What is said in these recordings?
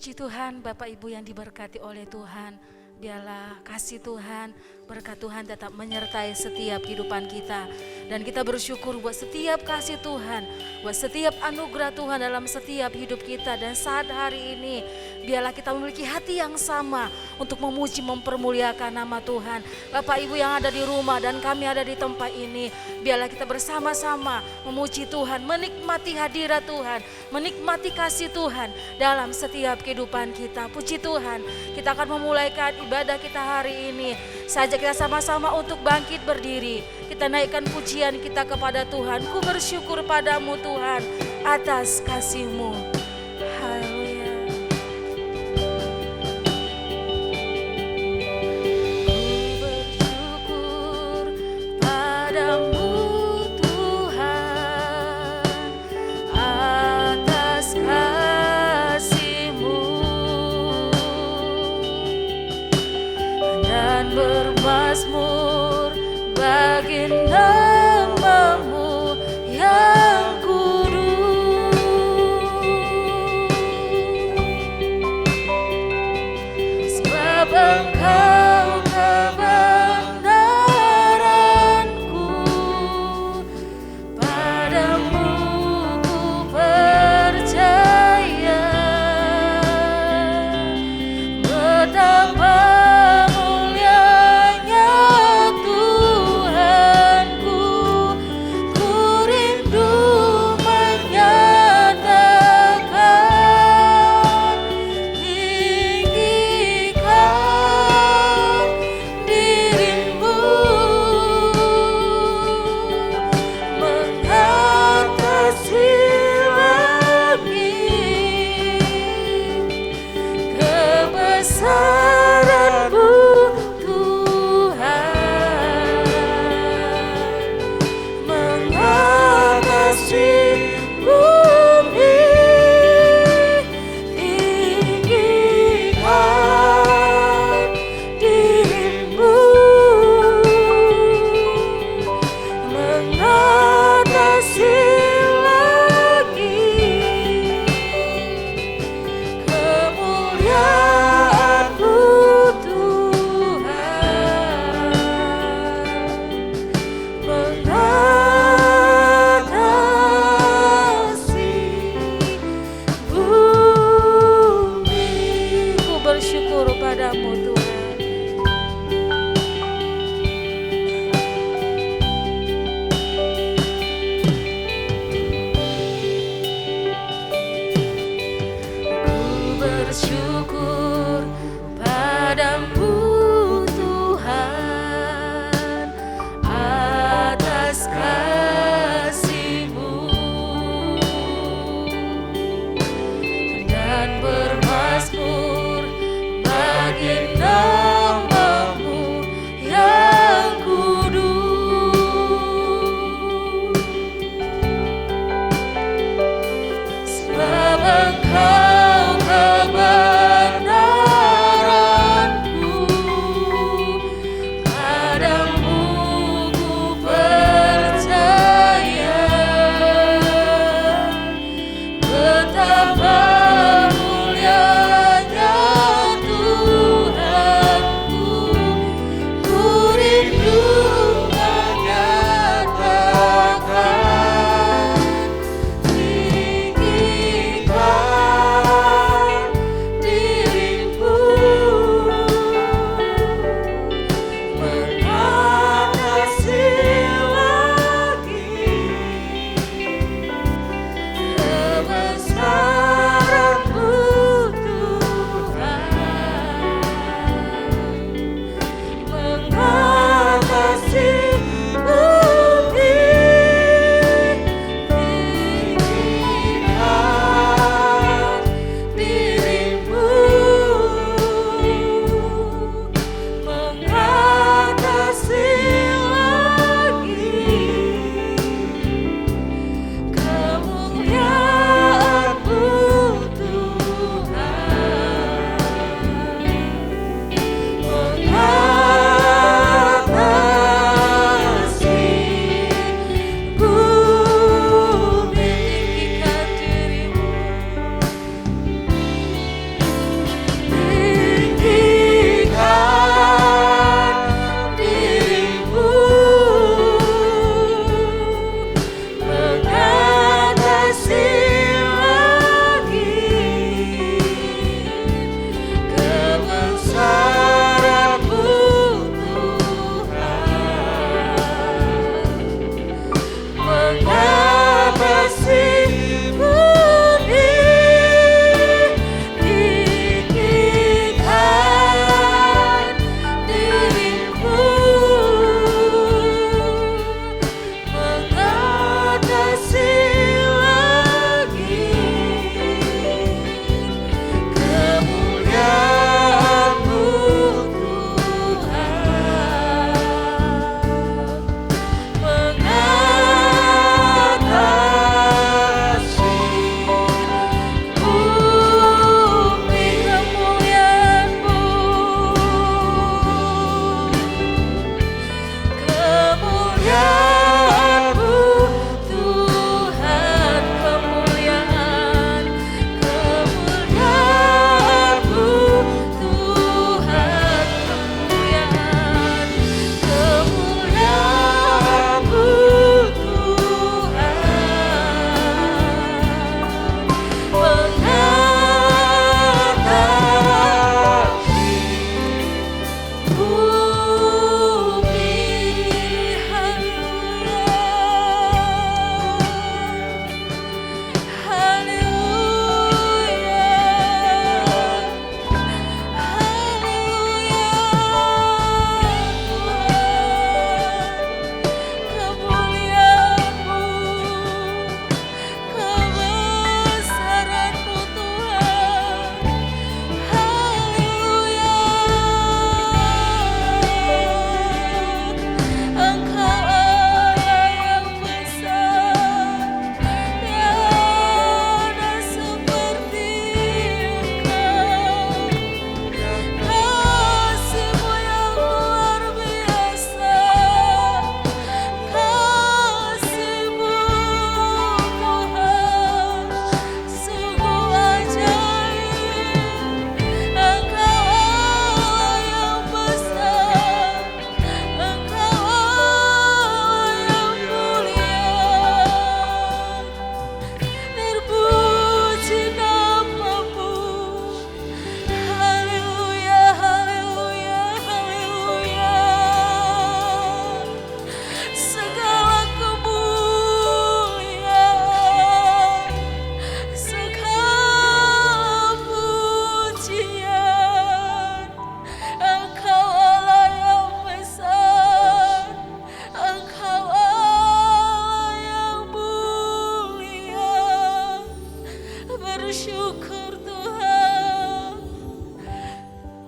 Puji Tuhan, Bapak Ibu yang diberkati oleh Tuhan. Biarlah kasih Tuhan, berkat Tuhan tetap menyertai setiap kehidupan kita. Dan kita bersyukur buat setiap kasih Tuhan, buat setiap anugerah Tuhan dalam setiap hidup kita. Dan saat hari ini, biarlah kita memiliki hati yang sama untuk memuji, mempermuliakan nama Tuhan. Bapak Ibu yang ada di rumah dan kami ada di tempat ini, biarlah kita bersama-sama memuji Tuhan, menikmati hadirat Tuhan, menikmati kasih Tuhan dalam setiap kehidupan kita. Puji Tuhan, kita akan memulaikan ibadah kita hari ini. Saja kita sama-sama untuk bangkit berdiri. Kita naikkan pujian kita kepada Tuhan. Ku bersyukur padamu Tuhan atas kasih-Mu. Haleluya. Ku bersyukur padamu Tuhan atas kasih-Mu dan bermazmur bagi nama-Mu yang kudus.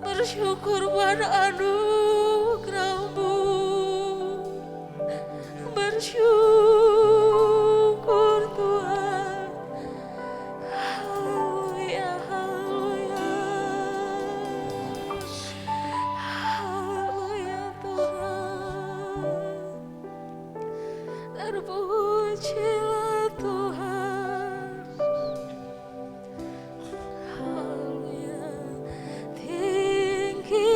Bersyukur pada anugerah-Mu. Bersyukur Tuhan. Haleluya, haleluya. Haleluya Tuhan. Terpujilah Tuhan. Haleluya. Tinggikan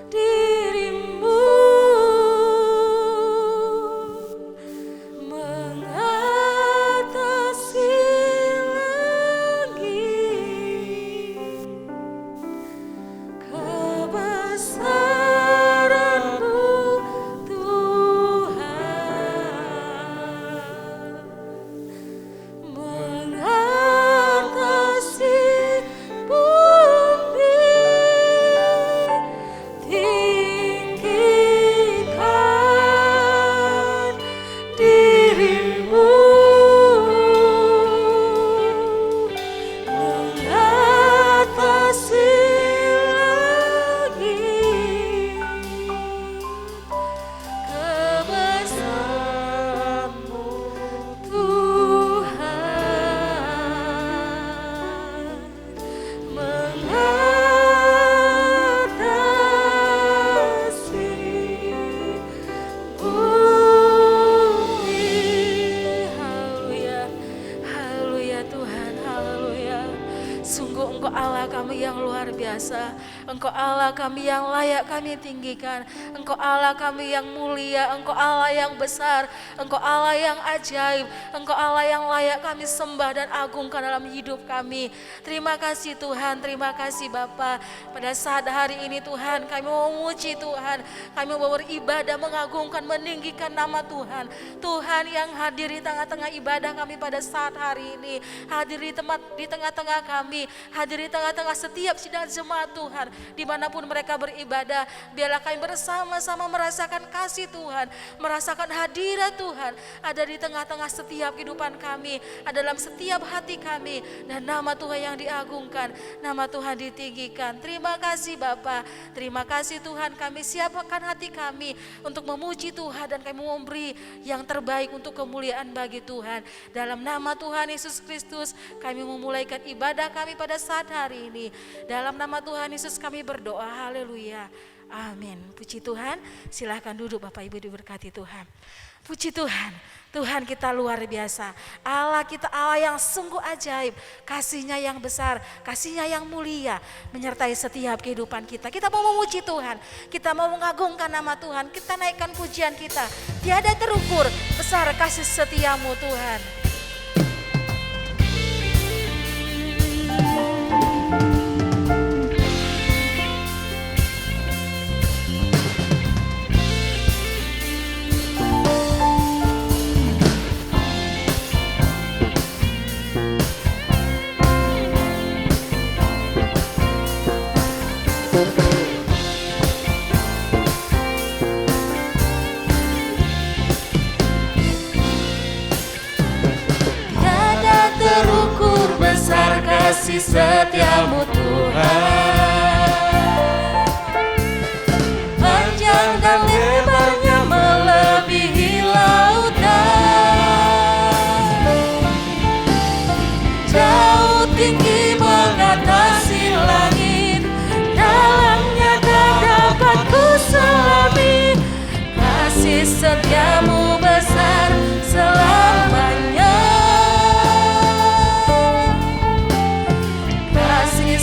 dirimu mengatasi langit. Kebesaran-Mu Tuhan mengatasi bumi. Tinggikan dirimu mengatasi langit. Kebesaran-Mu Tuhan mengatasi bumi. Haleluya, haleluya Tuhan, haleluya. Sungguh Engkau Allah kami yang luar biasa. Engkau Allah kami yang layak kami tinggikan. Engkau Allah kami yang mulia, Engkau Allah yang besar, Engkau Allah yang ajaib, Engkau Allah yang layak kami sembah dan agungkan dalam hidup kami. Terima kasih Tuhan, terima kasih Bapa. Pada saat hari ini Tuhan, kami mau memuji Tuhan, kami mau beribadah, mengagungkan, meninggikan nama Tuhan. Tuhan yang hadir di tengah-tengah ibadah kami pada saat hari ini, hadir di tengah-tengah kami, hadir di tengah-tengah setiap sidang jemaat Tuhan, dimanapun mereka beribadah. Biarlah kami bersama-sama merasakan kasih Tuhan, merasakan hadirat Tuhan ada di tengah-tengah setiap kehidupan kami, ada dalam setiap hati kami, dan nama Tuhan yang diagungkan, nama Tuhan ditinggikan. Terima kasih Bapa, terima kasih Tuhan, kami siapkan hati kami untuk memuji Tuhan, dan kami memberi yang terbaik untuk kemuliaan bagi Tuhan. Dalam nama Tuhan Yesus Kristus kami memulaikan ibadah kami pada saat hari ini. Dalam nama Tuhan Yesus kami berdoa, haleluya, amin. Puji Tuhan, silahkan duduk Bapak Ibu diberkati Tuhan. Puji Tuhan, Tuhan kita luar biasa, Allah kita Allah yang sungguh ajaib, kasih-Nya yang besar, kasih-Nya yang mulia menyertai setiap kehidupan kita. Kita mau memuji Tuhan, kita mau mengagungkan nama Tuhan, kita naikkan pujian kita. Tiada terukur besar kasih setiamu Tuhan. Kasih setiamu Tuhan, panjang dan lebarnya melebihi lautan, jauh tinggi mengatasi langit, dalamnya tak dapat ku selami. Kasih setiamu besar selamanya,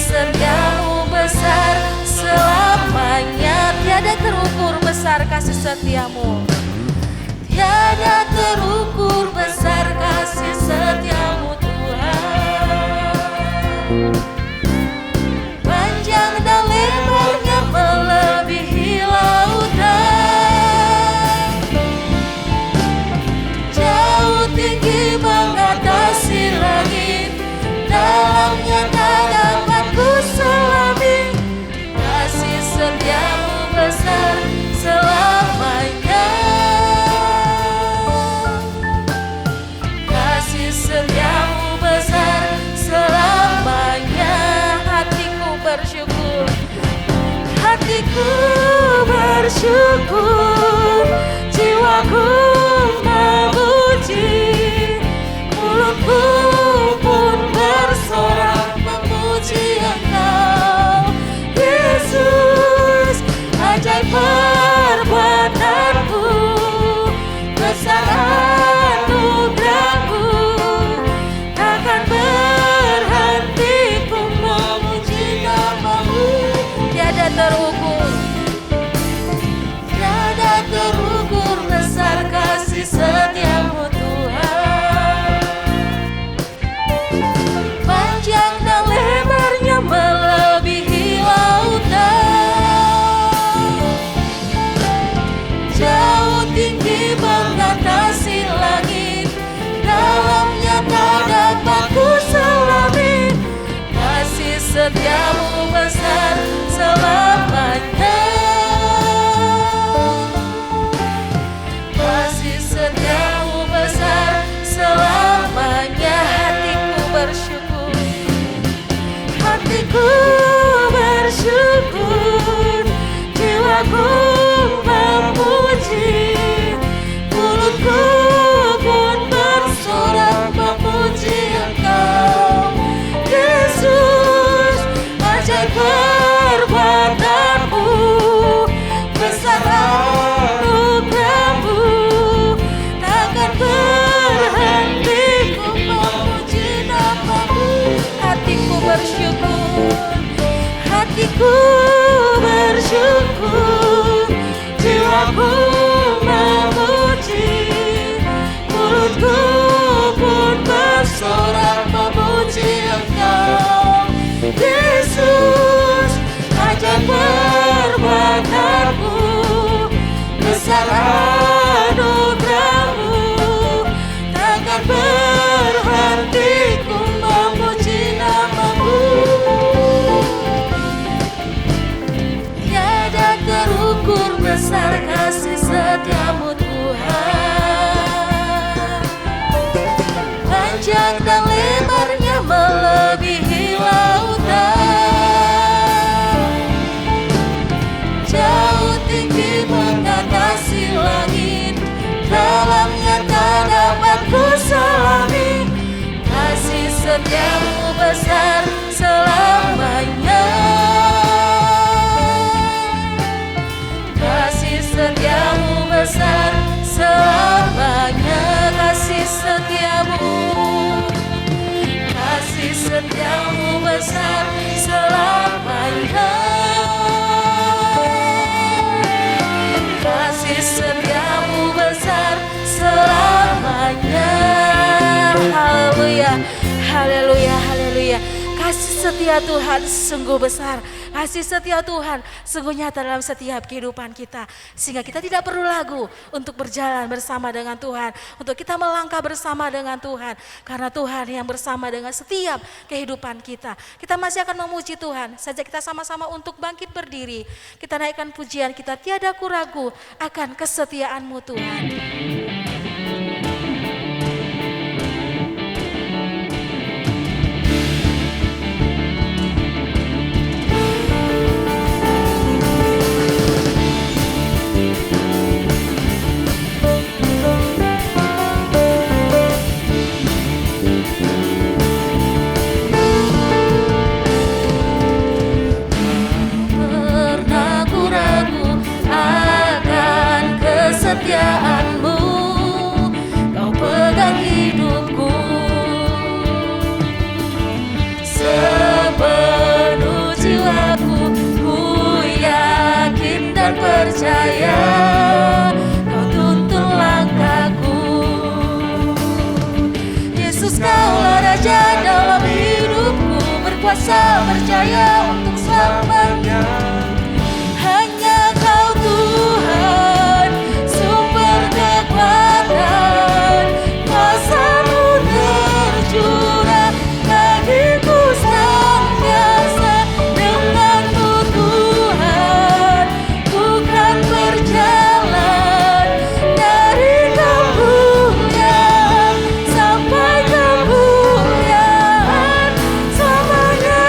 setiamu besar selamanya. Tiada terukur besar kasih setiamu, tiada terukur besar kasih setiamu Tuhan, panjang dan lebarnya melebihi lautan, jauh tinggi mengatasi langit, dalamnya tak dapat ku selami. Kasih setiamu besar selamanya, kasih setiamu besar selamanya. Hatiku bersyukur, hatiku bersyukur, jiwaku memuji, mulutku pun bersorak memuji Engkau Yesus. Ajaib perbuatanmu, besar anugerahmu, takkan berhenti ku memuji nama-Mu. Tiada terukur, tiada terukur besar kasih setiamu Tuhan, panjang dan lebarnya melebihi lautan, jauh tinggi mengatasi langit, dalamnya tak dapat ku selami. Kasih setiamu besar selamanya, kasih setiamu besar selamanya. Hatiku bersyukur, hatiku bersyukur, jiwaku memuji, mulutku pun bersorak memuji Engkau Yesus. Ajaib perbuatan perbuatanmu, besar anugerahmu, takkan berhenti ku memuji namamu. Tiada terukur besar kasih setiamu Tuhan, panjang dan lebarnya melebihi lautan, jauh tinggi mengatasi langit, dalamnya tak dapat ku selami. Kasih setiamu besar selamanya, kasih setiamu besar selamanya. Kasih setiamu, kasih setiamu besar selamanya, kasih setiamu besar selamanya. Haleluya, haleluya, haleluya. Kasih setia Tuhan sungguh besar, kasih setia Tuhan sungguh nyata dalam setiap kehidupan kita, sehingga kita tidak perlu ragu untuk berjalan bersama dengan Tuhan, untuk kita melangkah bersama dengan Tuhan, karena Tuhan yang bersama dengan setiap kehidupan kita. Kita masih akan memuji Tuhan, sajak kita sama-sama untuk bangkit berdiri, kita naikkan pujian kita, tiada ku ragu akan kesetiaan-Mu Tuhan. Kesetiaan-Mu, Kau pegang hidupku, sepenuh jiwaku, ku yakin dan percaya Kau tuntun langkahku. Yesus, Kaulah Raja dalam hidupku, berkuasa percaya untuk selamanya. Hanya Kau Tuhan, kekuatan, kuasa-Mu tercurah, bagiku senantiasa. Dengan-Mu Tuhan, ku kan berjalan dari kemuliaan sampai kemuliaan selamanya.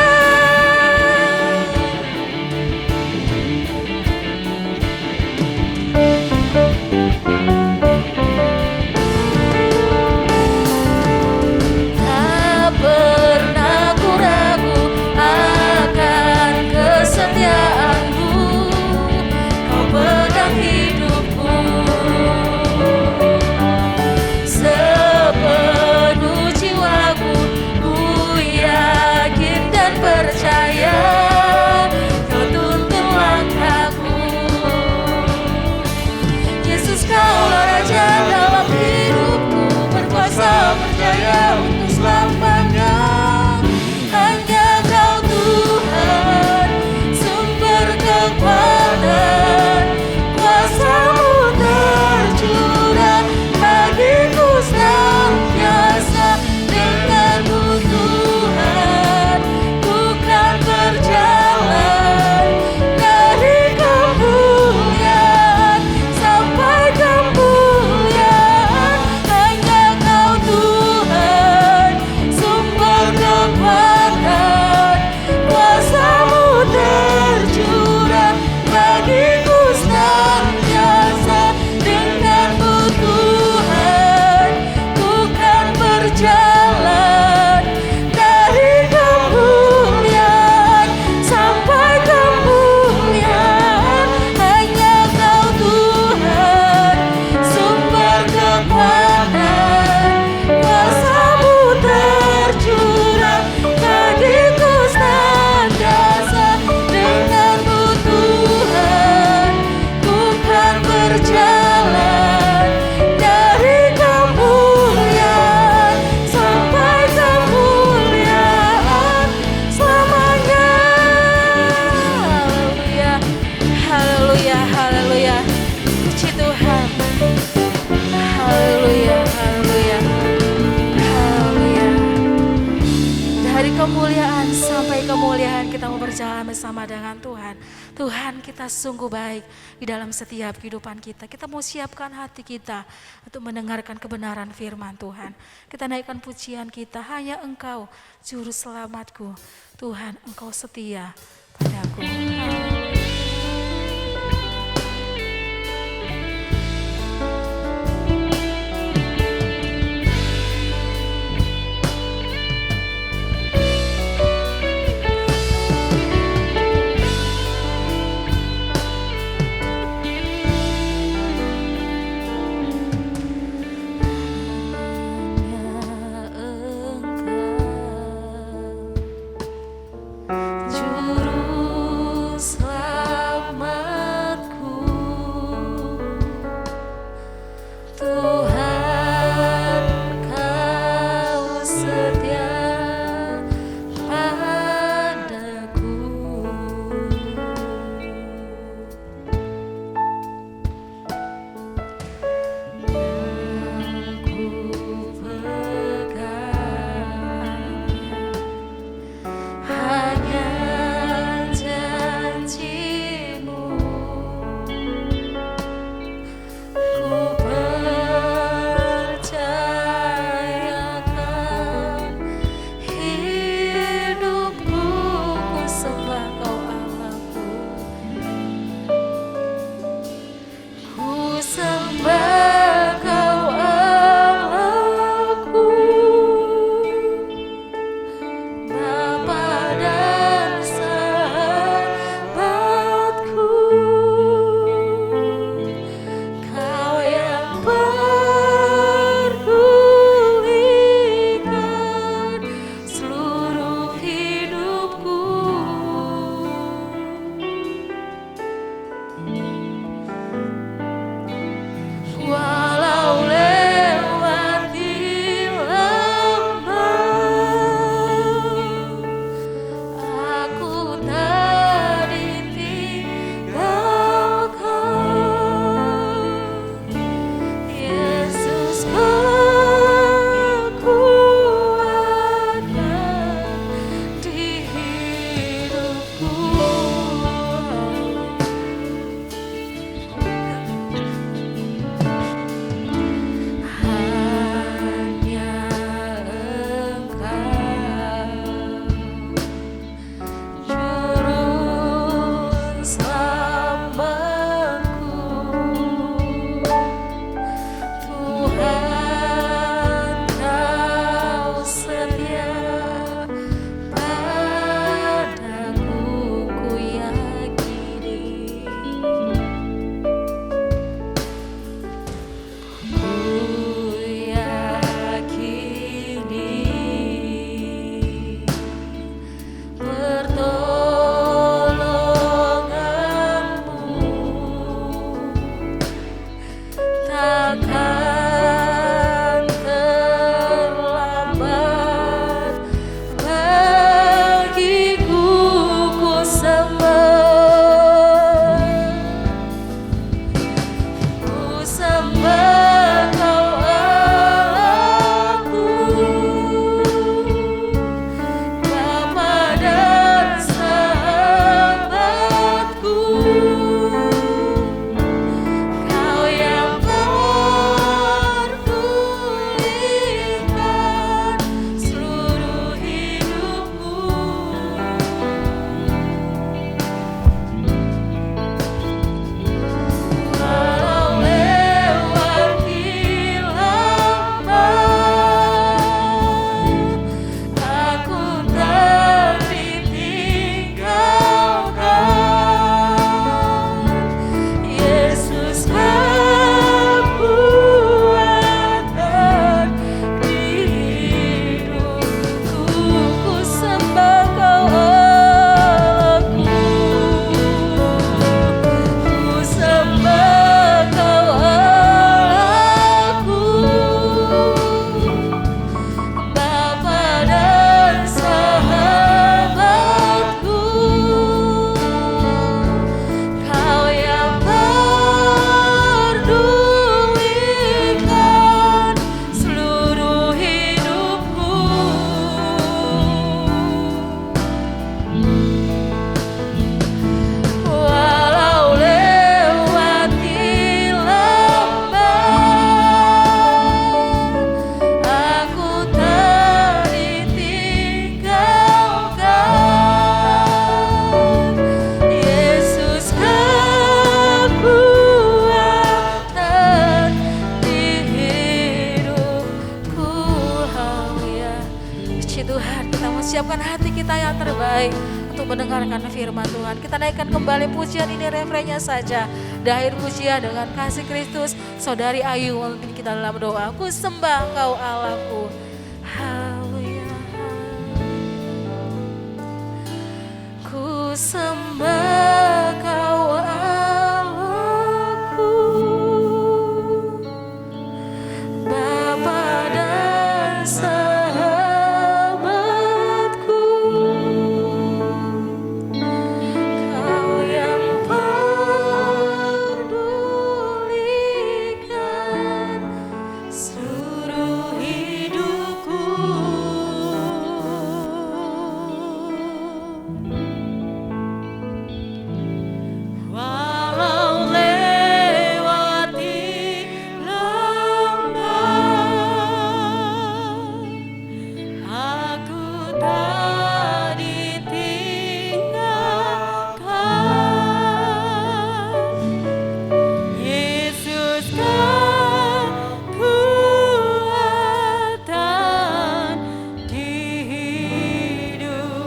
bersama dengan Tuhan. Tuhan, kita sungguh baik di dalam setiap kehidupan kita. Kita mau siapkan hati kita untuk mendengarkan kebenaran firman Tuhan. Kita naikkan pujian kita, hanya Engkau Juru Selamatku. Tuhan, Engkau setia padaku. siapkan hati kita yang terbaik untuk mendengarkan firman Tuhan. Kita naikkan kembali pujian ini, refrennya saja. Di akhir pujian dengan kasih Kristus, Saudari Ayu memimpin kita dalam doa. Ku sembah Engkau Allahku. Haleluya. Ku sembah Kau Allahku, Bapa dan sahabatku, Kau yang pedulikan seluruh hidupku. Walau lewati lembah, aku tak ditinggalkan. Yesus kekuatan di hidupku.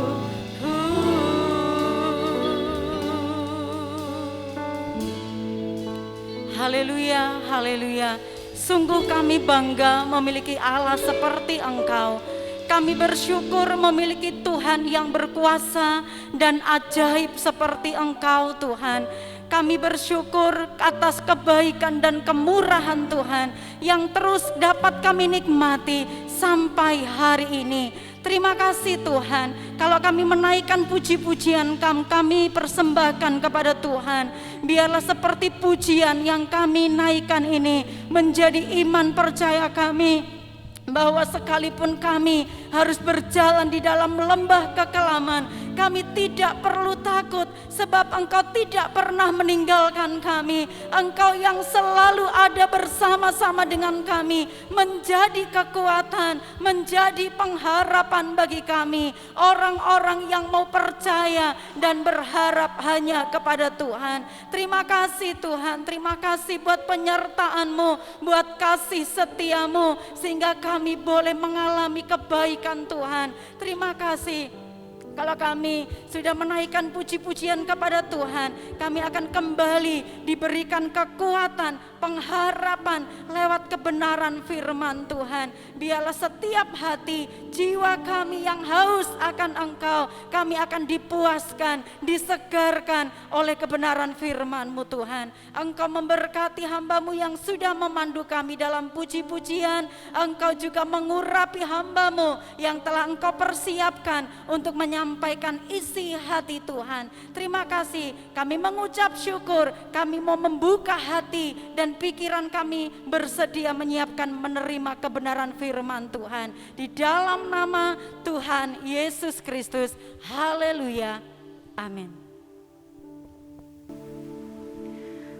Haleluya, haleluya. Sungguh kami bangga memiliki Allah seperti Engkau. Kami bersyukur memiliki Tuhan yang berkuasa dan ajaib seperti Engkau, Tuhan. Kami bersyukur atas kebaikan dan kemurahan Tuhan yang terus dapat kami nikmati sampai hari ini. Terima kasih Tuhan, kalau kami menaikkan puji-pujian kami persembahkan kepada Tuhan. Biarlah seperti pujian yang kami naikkan ini menjadi iman percaya kami, bahwa sekalipun kami harus berjalan di dalam lembah kekelaman, kami tidak perlu takut, sebab Engkau tidak pernah meninggalkan kami. Engkau yang selalu ada bersama-sama dengan kami, menjadi kekuatan, menjadi pengharapan bagi kami, orang-orang yang mau percaya dan berharap hanya kepada Tuhan. Terima kasih Tuhan, terima kasih buat penyertaan-Mu, buat kasih setia-Mu, sehingga kami boleh mengalami kebaikan Tuhan. Terima kasih. Kalau kami sudah menaikkan puji-pujian kepada Tuhan, kami akan kembali diberikan kekuatan, pengharapan lewat kebenaran firman Tuhan. Biarlah setiap hati, jiwa kami yang haus akan Engkau, kami akan dipuaskan, disegarkan oleh kebenaran firman-Mu Tuhan. Engkau memberkati hamba-Mu yang sudah memandu kami dalam puji-pujian. Engkau juga mengurapi hamba-Mu yang telah Engkau persiapkan untuk menyampaikan isi hati Tuhan. Terima kasih, kami mengucap syukur, kami mau membuka hati dan pikiran kami bersedia menyiapkan menerima kebenaran firman Tuhan. Di dalam nama Tuhan Yesus Kristus, haleluya, amin.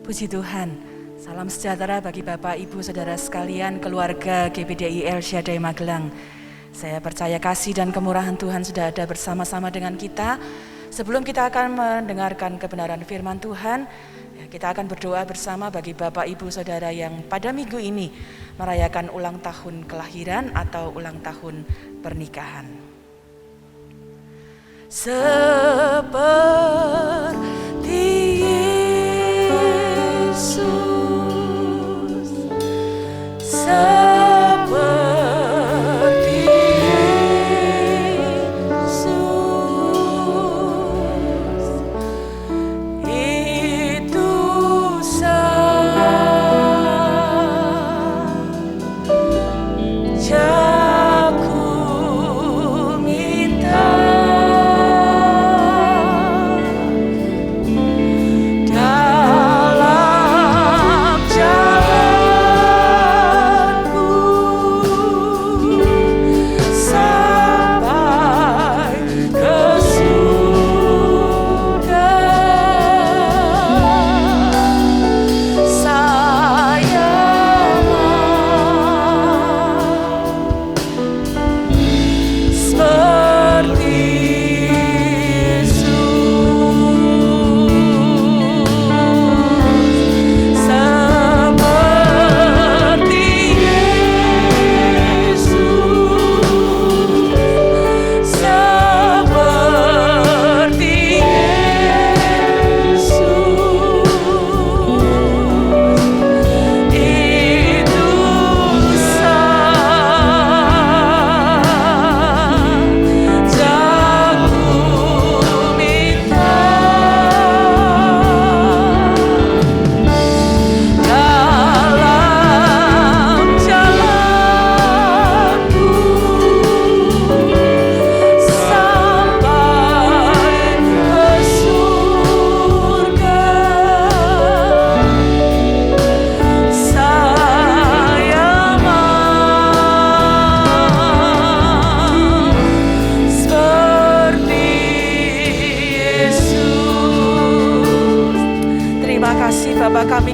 Puji Tuhan, salam sejahtera bagi Bapak, Ibu, Saudara sekalian, keluarga GBDI El Shaddai Magelang. Saya percaya kasih dan kemurahan Tuhan sudah ada bersama-sama dengan kita. Sebelum kita akan mendengarkan kebenaran firman Tuhan, kita akan berdoa bersama bagi Bapak, Ibu, Saudara yang pada minggu ini merayakan ulang tahun kelahiran atau ulang tahun pernikahan. Seperti Yesus, seperti Yesus, itu saja ku minta. Dalam jalanku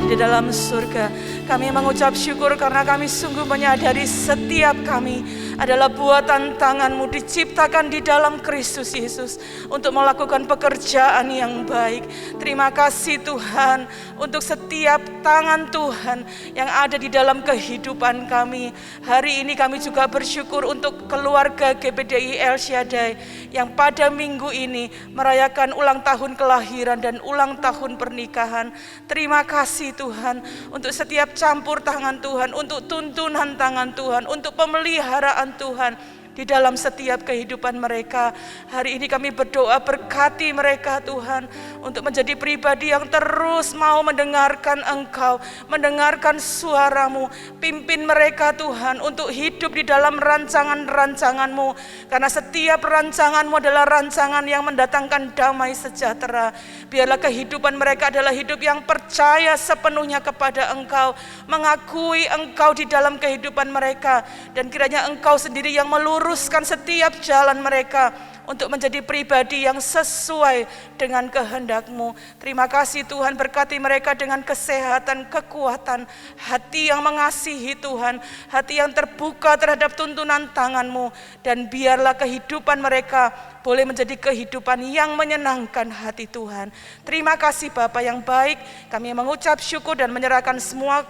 di dalam surga. Kami mengucap syukur karena kami sungguh menyadari setiap kami adalah buatan tangan-Mu, diciptakan di dalam Kristus Yesus untuk melakukan pekerjaan yang baik. Terima kasih Tuhan untuk setiap tangan Tuhan yang ada di dalam kehidupan kami. Hari ini kami juga bersyukur untuk keluarga GBDI El Shaddai yang pada minggu ini merayakan ulang tahun kelahiran dan ulang tahun pernikahan. Terima kasih Tuhan untuk setiap campur tangan Tuhan, untuk tuntunan tangan Tuhan, untuk pemeliharaan Tuhan di dalam setiap kehidupan mereka. Hari ini kami berdoa, berkati mereka Tuhan, untuk menjadi pribadi yang terus mau mendengarkan Engkau, mendengarkan suara-Mu. Pimpin mereka Tuhan untuk hidup di dalam rancangan-rancangan-Mu, karena setiap rancangan-Mu adalah rancangan yang mendatangkan damai sejahtera. Biarlah kehidupan mereka adalah hidup yang percaya sepenuhnya kepada Engkau, mengakui Engkau di dalam kehidupan mereka, dan kiranya Engkau sendiri yang meluruskan setiap jalan mereka untuk menjadi pribadi yang sesuai dengan kehendak-Mu. Terima kasih Tuhan, berkati mereka dengan kesehatan, kekuatan, hati yang mengasihi Tuhan, hati yang terbuka terhadap tuntunan tangan-Mu, dan biarlah kehidupan mereka boleh menjadi kehidupan yang menyenangkan hati Tuhan. Terima kasih Bapa yang baik, kami mengucap syukur dan menyerahkan semua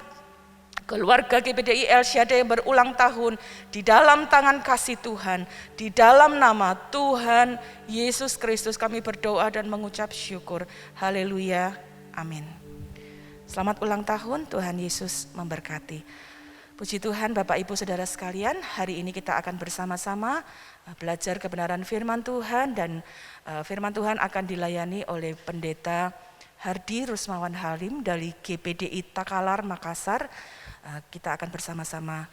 keluarga GBDI El Shaddai yang berulang tahun di dalam tangan kasih Tuhan. Di dalam nama Tuhan Yesus Kristus kami berdoa dan mengucap syukur. Haleluya, amin. Selamat ulang tahun, Tuhan Yesus memberkati. Puji Tuhan Bapak Ibu Saudara sekalian, hari ini kita akan bersama-sama belajar kebenaran firman Tuhan, dan firman Tuhan akan dilayani oleh Pendeta Hardi Rusmawan Halim dari GBDI Takalar Makassar. Kita akan bersama-sama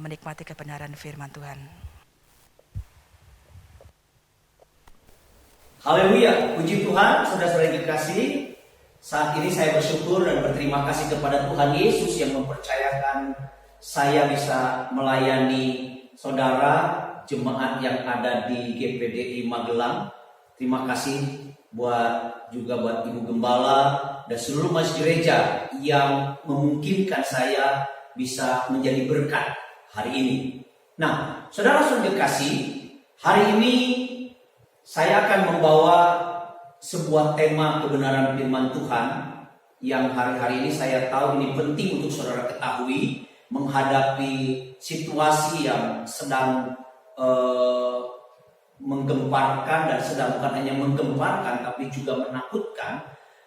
menikmati kebenaran firman Tuhan. Haleluya, puji Tuhan, saudara-saudara yang dikasihi. Saat ini saya bersyukur dan berterima kasih kepada Tuhan Yesus yang mempercayakan saya bisa melayani saudara jemaat yang ada di GBDI Magelang. Terima kasih buat Ibu Gembala dan seluruh majelis gereja yang memungkinkan saya bisa menjadi berkat hari ini. Nah, saudara-saudara dikasih, hari ini saya akan membawa sebuah tema kebenaran firman Tuhan yang hari-hari ini saya tahu ini penting untuk saudara ketahui menghadapi situasi yang sedang menggemparkan, dan sedang bukan hanya menggemparkan tapi juga menakutkan,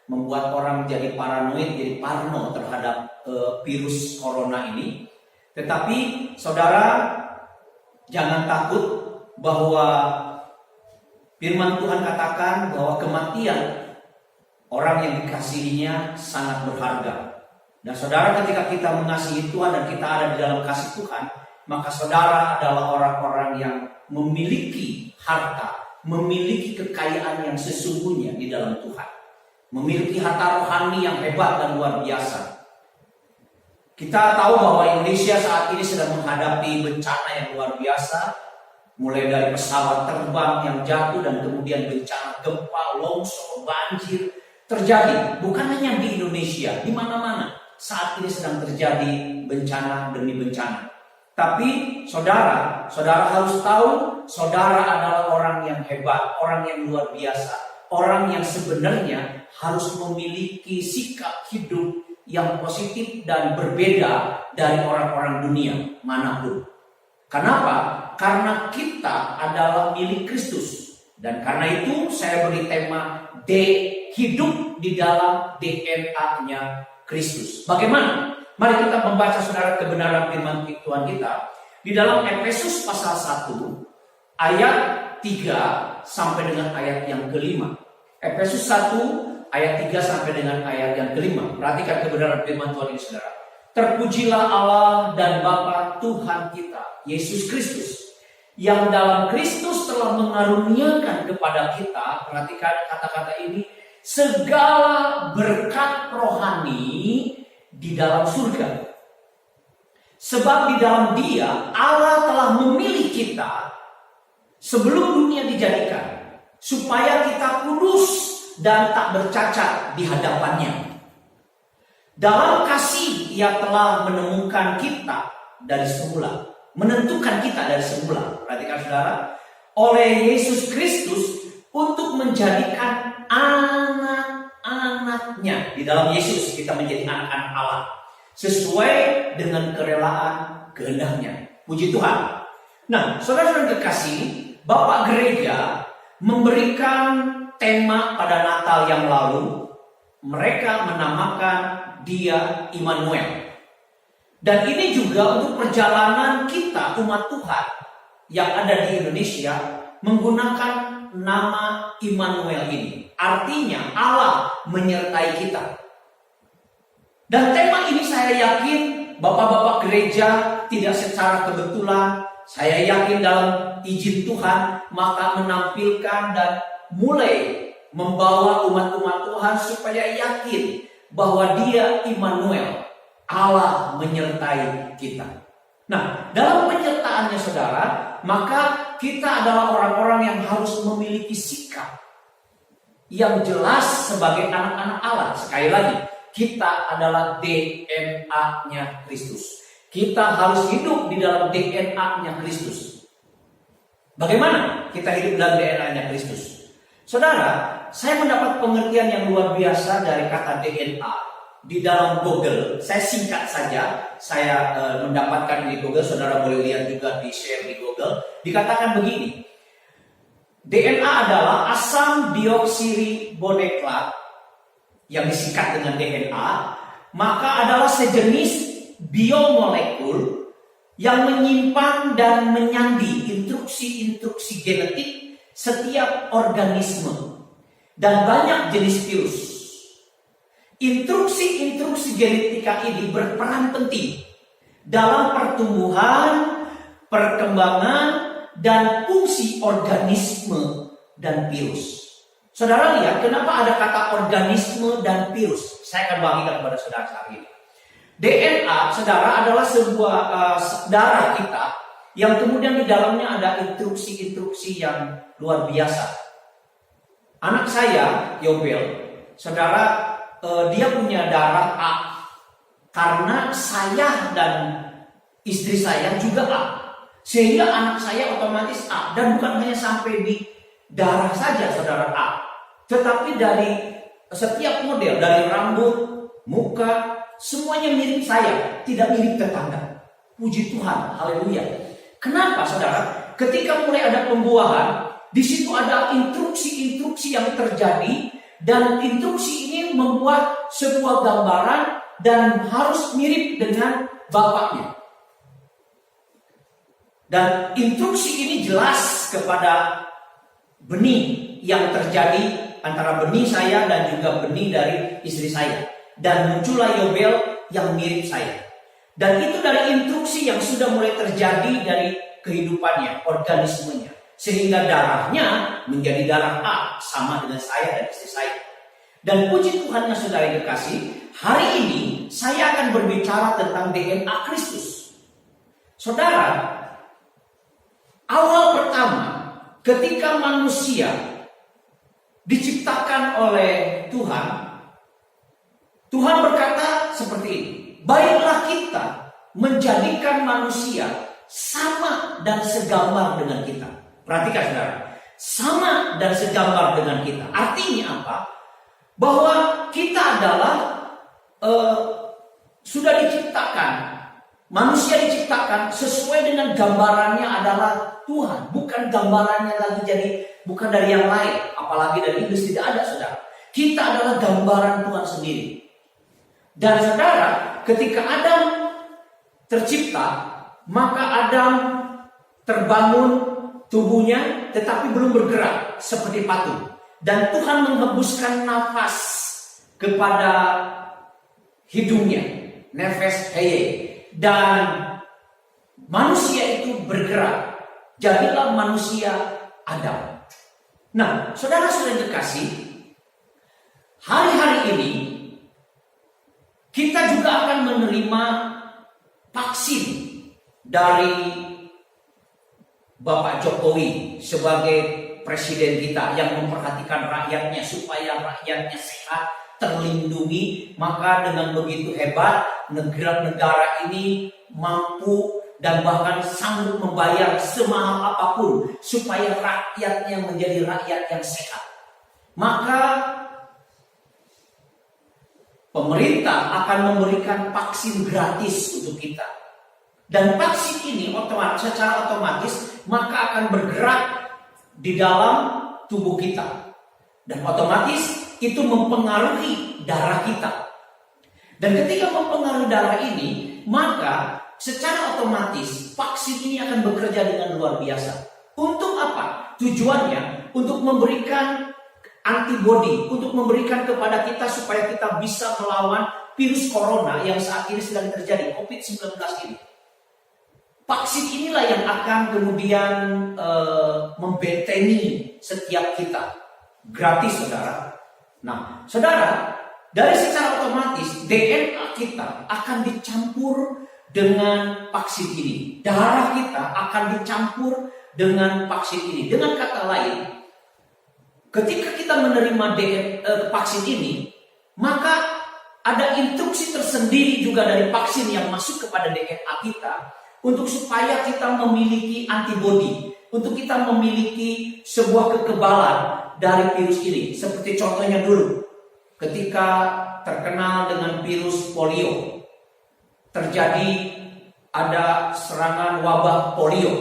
membuat orang jadi paranoid, jadi parno terhadap virus corona ini. Tetapi saudara jangan takut, bahwa firman Tuhan katakan bahwa kematian orang yang dikasihinya sangat berharga. Dan saudara, ketika kita mengasihi Tuhan dan kita ada di dalam kasih Tuhan, maka saudara adalah orang-orang yang memiliki harta, memiliki kekayaan yang sesungguhnya di dalam Tuhan, memiliki harta rohani yang hebat dan luar biasa. Kita tahu bahwa Indonesia saat ini sedang menghadapi bencana yang luar biasa, mulai dari pesawat terbang yang jatuh dan kemudian bencana gempa, longsor, banjir terjadi. Bukan hanya di Indonesia, di mana-mana saat ini sedang terjadi bencana demi bencana. Tapi saudara harus tahu, saudara adalah orang yang hebat, orang yang luar biasa, orang yang sebenarnya harus memiliki sikap hidup yang positif dan berbeda dari orang-orang dunia manapun. Kenapa? Karena kita adalah milik Kristus. Dan karena itu saya beri tema hidup di dalam DNA-nya Kristus. Bagaimana? Mari kita membaca saudara kebenaran firman Tuhan kita di dalam Efesus pasal 1 ayat 3 sampai dengan ayat yang kelima. Efesus 1 ayat 3 sampai dengan ayat yang kelima. Perhatikan kebenaran firman Tuhan ini saudara. Terpujilah Allah dan Bapa Tuhan kita, Yesus Kristus, yang dalam Kristus telah mengaruniakan kepada kita, perhatikan kata-kata ini, segala berkat rohani di dalam surga. Sebab di dalam Dia Allah telah memilih kita sebelum dunia dijadikan, supaya kita kudus dan tak bercacat di hadapannya. Dalam kasih Ia telah menemukan kita dari semula, menentukan kita dari semula. Perhatikan saudara, oleh Yesus Kristus untuk menjadikan anak-anaknya. Di dalam Yesus kita menjadi anak-anak Allah sesuai dengan kerelaan kehendak-Nya. Puji Tuhan. Nah, saudara-saudara kekasih, Bapak Gereja memberikan tema pada Natal yang lalu. Mereka menamakan Dia Immanuel. Dan ini juga untuk perjalanan kita umat Tuhan yang ada di Indonesia menggunakan nama Immanuel ini. Artinya Allah menyertai kita. Dan tema ini saya yakin Bapak-bapak gereja tidak secara kebetulan, saya yakin dalam izin Tuhan maka menampilkan dan mulai membawa umat-umat Tuhan supaya yakin bahwa Dia Immanuel, Allah menyertai kita. Nah, dalam penyertaannya saudara, maka kita adalah orang-orang yang harus memiliki sikap yang jelas sebagai anak-anak Allah. Sekali lagi, kita adalah DNA-nya Kristus. Kita harus hidup di dalam DNA-nya Kristus. Bagaimana kita hidup dalam DNA-nya Kristus? Saudara, saya mendapat pengertian yang luar biasa dari kata DNA di dalam Google. Saya singkat saja, saya mendapatkan di Google, saudara boleh lihat juga di share di Google. Dikatakan begini, DNA adalah asam deoksiribonukleat yang disingkat dengan DNA, maka adalah sejenis biomolekul yang menyimpan dan menyandi instruksi-instruksi genetik setiap organisme dan banyak jenis virus. Instruksi-instruksi genetika ini berperan penting dalam pertumbuhan, perkembangan, dan fungsi organisme dan virus. Saudara lihat kenapa ada kata organisme dan virus. Saya akan bagikan kepada saudara saat ini. DNA, saudara, adalah sebuah darah kita yang kemudian di dalamnya ada instruksi-instruksi yang luar biasa. Anak saya, Yobel, saudara, dia punya darah A. Karena saya dan istri saya juga A. Sehingga anak saya otomatis A. Dan bukan hanya sampai di darah saja, saudara, A. Tetapi dari setiap model, dari rambut, muka, semuanya mirip saya, tidak mirip tetangga. Puji Tuhan, haleluya. Kenapa, saudara? Ketika mulai ada pembuahan, di situ ada instruksi-instruksi yang terjadi, dan instruksi ini membuat sebuah gambaran dan harus mirip dengan bapaknya. Dan instruksi ini jelas kepada benih yang terjadi antara benih saya dan juga benih dari istri saya. Dan muncullah Yobel yang mirip saya. Dan itu dari instruksi yang sudah mulai terjadi dari kehidupannya, organismenya. Sehingga darahnya menjadi darah A, sama dengan saya dan istri saya. Dan puji Tuhannya saudara kekasih, hari ini saya akan berbicara tentang DNA Kristus. Saudara, awal pertama ketika manusia diciptakan oleh Tuhan, Tuhan berkata seperti ini, baiklah kita menjadikan manusia sama dan segambar dengan kita. Perhatikan saudara, sama dan segambar dengan kita. Artinya apa? Bahwa kita adalah sudah diciptakan, manusia diciptakan sesuai dengan gambarannya adalah Tuhan, bukan gambarannya lagi bukan dari yang lain, apalagi dari iblis, tidak ada saudara. Kita adalah gambaran Tuhan sendiri. Dan saudara, ketika Adam tercipta, maka Adam terbangun tubuhnya tetapi belum bergerak seperti patung. Dan Tuhan menghembuskan nafas kepada hidungnya, nefes heye, dan manusia itu bergerak. Jadilah manusia Adam. Nah, saudara-saudara kekasih, hari-hari ini kita juga akan menerima vaksin dari Bapak Jokowi sebagai presiden kita yang memperhatikan rakyatnya supaya rakyatnya sehat terlindungi, maka dengan begitu hebat negara ini mampu dan bahkan sanggup membayar semahal apapun supaya rakyatnya menjadi rakyat yang sehat. Maka pemerintah akan memberikan vaksin gratis untuk kita. Dan vaksin ini secara otomatis maka akan bergerak di dalam tubuh kita. Dan otomatis itu mempengaruhi darah kita. Dan ketika mempengaruhi darah ini, maka secara otomatis vaksin ini akan bekerja dengan luar biasa. Untuk apa? Tujuannya untuk memberikan antibodi, untuk memberikan kepada kita supaya kita bisa melawan virus corona yang saat ini sedang terjadi, COVID-19 ini. Vaksin inilah yang akan kemudian membentengi setiap kita. Gratis, saudara. Nah, saudara, dari secara otomatis DNA kita akan dicampur dengan vaksin ini. Darah kita akan dicampur dengan vaksin ini. Dengan kata lain, ketika kita menerima vaksin ini, maka ada instruksi tersendiri juga dari vaksin yang masuk kepada DNA kita untuk supaya kita memiliki antibodi, untuk kita memiliki sebuah kekebalan dari virus ini. Seperti contohnya dulu, ketika terkenal dengan virus polio, terjadi ada serangan wabah polio.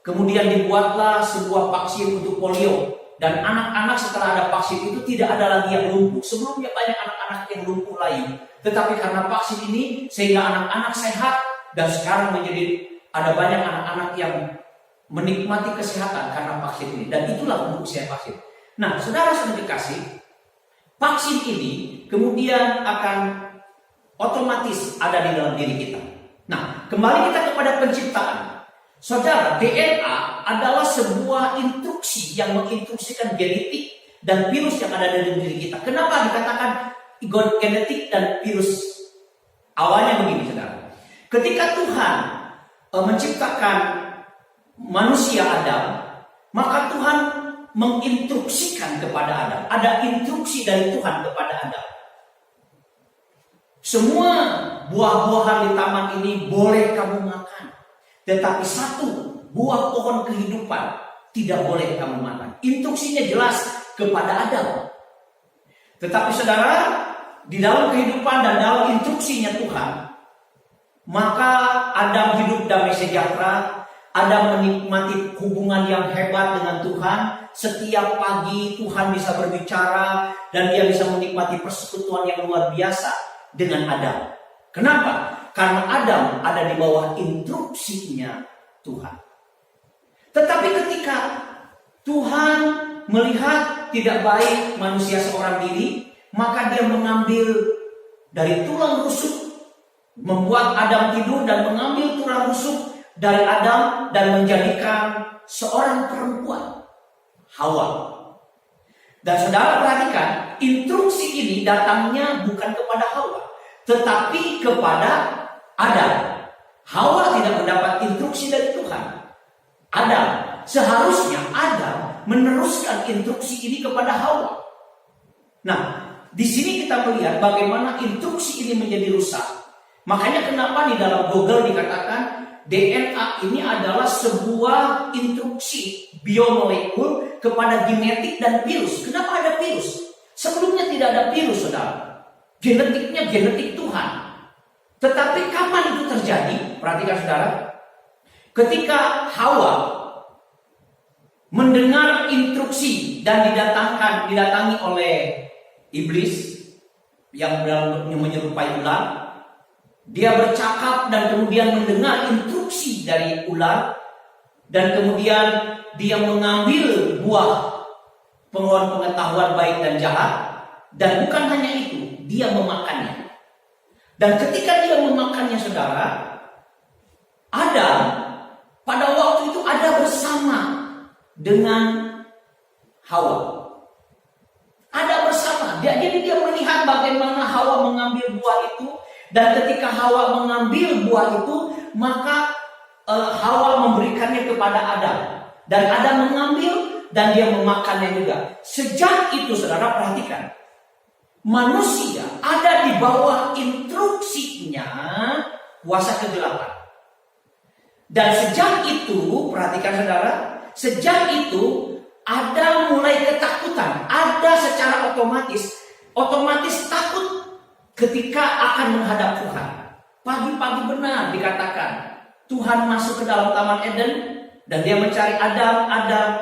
Kemudian dibuatlah sebuah vaksin untuk polio. Dan anak-anak setelah ada vaksin itu tidak ada lagi yang lumpuh. Sebelumnya banyak anak-anak yang lumpuh lain. Tetapi karena vaksin ini sehingga anak-anak sehat. Dan sekarang ada banyak anak-anak yang menikmati kesehatan karena vaksin ini. Dan itulah fungsi vaksin. Nah, saudara-saudara dikasih, vaksin ini kemudian akan otomatis ada di dalam diri kita. Nah, kembali kita kepada penciptaan. Saudara, DNA adalah sebuah instruksi yang menginstruksikan genetik dan virus yang ada dalam diri kita. Kenapa dikatakan genetik dan virus? Awalnya begini, saudara. Ketika Tuhan menciptakan manusia Adam, maka Tuhan menginstruksikan kepada Adam. Ada instruksi dari Tuhan kepada Adam. Semua buah-buahan di taman ini boleh kamu makan. Tetapi satu buah pohon kehidupan tidak boleh kamu makan. Instruksinya jelas kepada Adam. Tetapi saudara, di dalam kehidupan dan dalam instruksinya Tuhan, maka Adam hidup damai sejahtera. Adam menikmati hubungan yang hebat dengan Tuhan. Setiap pagi Tuhan bisa berbicara dan dia bisa menikmati persekutuan yang luar biasa dengan Adam. Kenapa? Karena Adam ada di bawah instruksinya Tuhan. Tetapi ketika Tuhan melihat tidak baik manusia seorang diri, maka dia mengambil dari tulang rusuk, membuat Adam tidur dan mengambil tulang rusuk dari Adam dan menjadikan seorang perempuan, Hawa. Dan saudara perhatikan, instruksi ini datangnya bukan kepada Hawa, tetapi kepada Adam. Hawa tidak mendapat instruksi dari Tuhan. Adam, seharusnya Adam meneruskan instruksi ini kepada Hawa. Nah, di sini kita melihat bagaimana instruksi ini menjadi rusak. Makanya kenapa di dalam Google dikatakan DNA ini adalah sebuah instruksi biomolekul kepada genetik dan virus. Kenapa ada virus? Sebelumnya tidak ada virus, saudara. Genetiknya genetik Tuhan. Tetapi kapan itu terjadi? Perhatikan saudara. Ketika Hawa mendengar instruksi dan didatangi oleh iblis yang menyerupai ular, dia bercakap dan kemudian mendengar instruksi dari ular, dan kemudian dia mengambil buah pengetahuan baik dan jahat, dan bukan hanya itu, dia memakannya. Dan ketika dia memakannya, saudara, Adam pada waktu itu ada bersama dengan Hawa. Ada bersama. Jadi dia melihat bagaimana Hawa mengambil buah itu. Dan ketika Hawa mengambil buah itu, maka Hawa memberikannya kepada Adam. Dan Adam mengambil dan dia memakannya juga. Sejak itu, saudara perhatikan, manusia ada di bawah instruksinya kuasa kegelapan. Dan sejak itu, perhatikan saudara, sejak itu ada mulai ketakutan, ada secara otomatis takut ketika akan menghadap Tuhan. Pagi-pagi benar dikatakan Tuhan masuk ke dalam Taman Eden dan dia mencari Adam,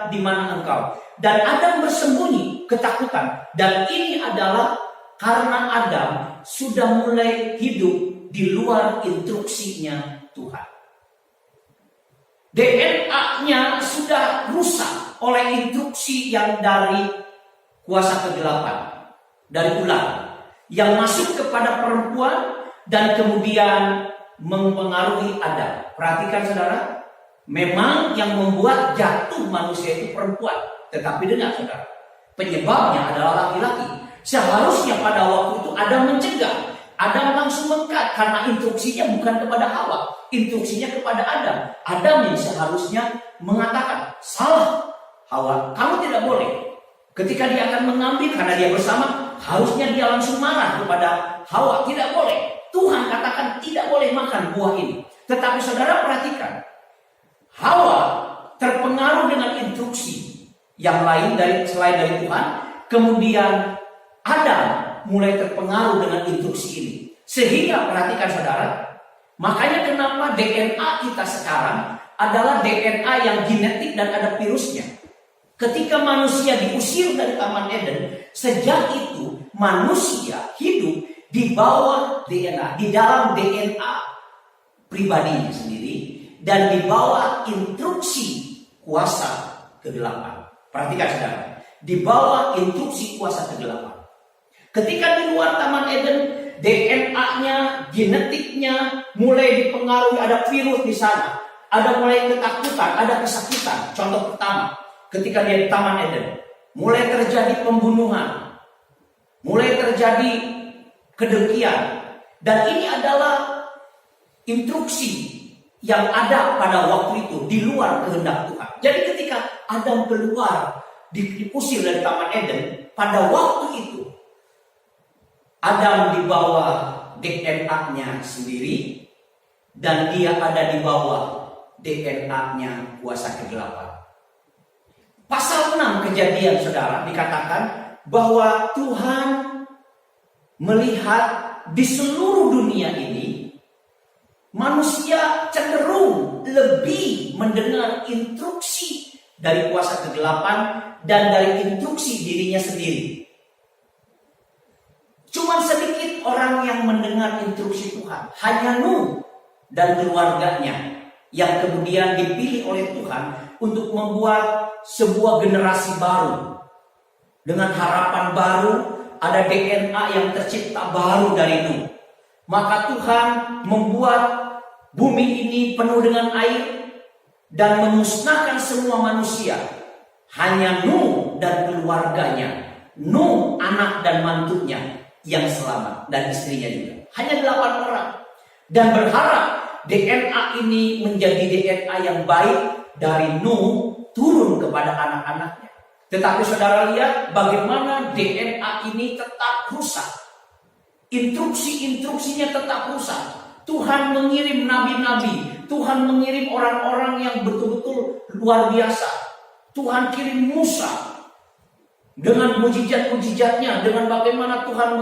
di mana engkau? Dan Adam bersembunyi ketakutan. Dan ini adalah karena Adam sudah mulai hidup di luar instruksinya Tuhan. DNA-nya sudah rusak oleh instruksi yang dari kuasa kegelapan, dari ular, yang masuk kepada perempuan dan kemudian mempengaruhi Adam. Perhatikan saudara, memang yang membuat jatuh manusia itu perempuan. Tetapi dengar saudara, penyebabnya adalah laki-laki. Seharusnya pada waktu itu Adam mencegah, Adam langsung mengkat karena instruksinya bukan kepada Hawa, instruksinya kepada Adam. Adam yang seharusnya mengatakan, salah Hawa, kamu tidak boleh. Ketika dia akan mengambil karena dia bersama, harusnya dia langsung marah kepada Hawa, tidak boleh. Tuhan katakan tidak boleh makan buah ini. Tetapi saudara perhatikan, Hawa terpengaruh dengan instruksi yang lain selain dari Tuhan. Kemudian Adam mulai terpengaruh dengan instruksi ini. Sehingga perhatikan saudara, makanya kenapa DNA kita sekarang adalah DNA yang genetik dan ada virusnya. Ketika manusia diusir dari Taman Eden, sejak itu manusia hidup di bawah DNA, di dalam DNA pribadinya sendiri dan di bawah instruksi kuasa kegelapan. Perhatikan saudara, di bawah instruksi kuasa kegelapan. Ketika di luar Taman Eden, DNA-nya, genetiknya mulai dipengaruhi, ada virus di sana, ada mulai ketakutan, ada kesakitan. Contoh pertama, ketika dia di Taman Eden, mulai terjadi pembunuhan, mulai terjadi kedengkian, dan ini adalah instruksi yang ada pada waktu itu di luar kehendak Tuhan. Jadi ketika Adam keluar, diusir dari Taman Eden, pada waktu itu Adam di bawah DNA-nya sendiri dan dia ada di bawah DNA-nya kuasa kegelapan. Pasal 6 Kejadian saudara dikatakan bahwa Tuhan melihat di seluruh dunia ini manusia cenderung lebih mendengar instruksi dari kuasa kegelapan dan dari instruksi dirinya sendiri. Cuma sedikit orang yang mendengar instruksi Tuhan, hanya Nuh dan keluarganya yang kemudian dipilih oleh Tuhan untuk membuat sebuah generasi baru dengan harapan baru, ada DNA yang tercipta baru dari Nuh. Maka Tuhan membuat bumi ini penuh dengan air dan memusnahkan semua manusia. Hanya Nuh dan keluarganya, Nuh anak dan mantunya yang selamat dan istrinya juga. Hanya 8 orang. Dan berharap DNA ini menjadi DNA yang baik dari Nuh turun kepada anak-anaknya. Tetapi saudara lihat bagaimana DNA ini tetap rusak. Instruksi-instruksinya tetap rusak. Tuhan mengirim nabi-nabi, Tuhan mengirim orang-orang yang betul-betul luar biasa. Tuhan kirim Musa dengan mujizat-mujizatnya, dengan bagaimana Tuhan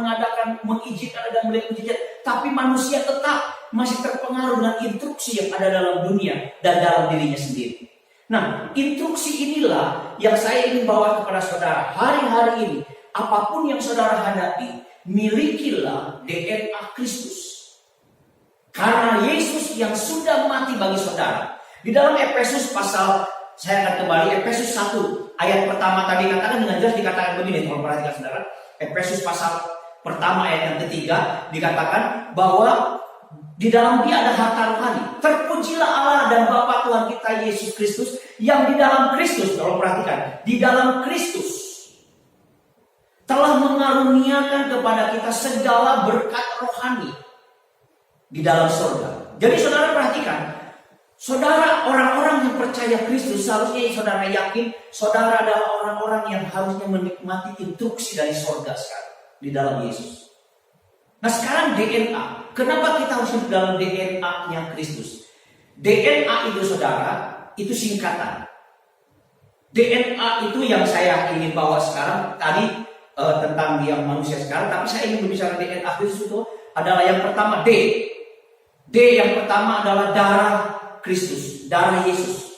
mengizinkan dan melihat mujizat, tapi manusia tetap masih terpengaruh dengan instruksi yang ada dalam dunia dan dalam dirinya sendiri. Nah, instruksi inilah yang saya ingin bawa kepada saudara hari-hari ini. Apapun yang saudara hadapi, milikilah DNA Kristus. Karena Yesus yang sudah mati bagi saudara. Di dalam Efesus pasal, saya akan kembali Efesus 1 ayat pertama tadi katakan dengan jelas dikatakan begini, kalau perhatikan saudara. Efesus pasal pertama ayat yang ketiga dikatakan bahwa di dalam dia ada harta rohani. Terpujilah Allah dan Bapa Tuhan kita Yesus Kristus yang di dalam Kristus, kalau perhatikan, di dalam Kristus telah mengaruniakan kepada kita segala berkat rohani di dalam surga. Jadi saudara perhatikan, saudara orang-orang yang percaya Kristus seharusnya saudara yakin saudara adalah orang-orang yang harusnya menikmati instruksi dari surga sekarang. di dalam Yesus. Nah sekarang DNA. Kenapa kita harus hidup dalam DNA-nya Kristus? DNA itu saudara, itu singkatan. DNA itu yang saya ingin bawa sekarang. Tadi tentang dia manusia sekarang, tapi saya ingin berbicara DNA Kristus itu adalah yang pertama D. D yang pertama adalah darah Kristus, darah Yesus.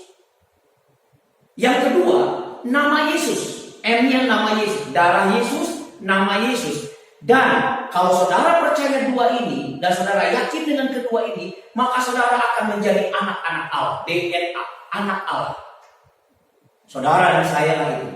Yang kedua, nama Yesus. M-nya nama Yesus, darah Yesus, nama Yesus. Dan kalau saudara percaya dua ini dan saudara yakin dengan kedua ini, maka saudara akan menjadi anak-anak Allah, DNA, anak Allah. Saudara dan saya lah itu.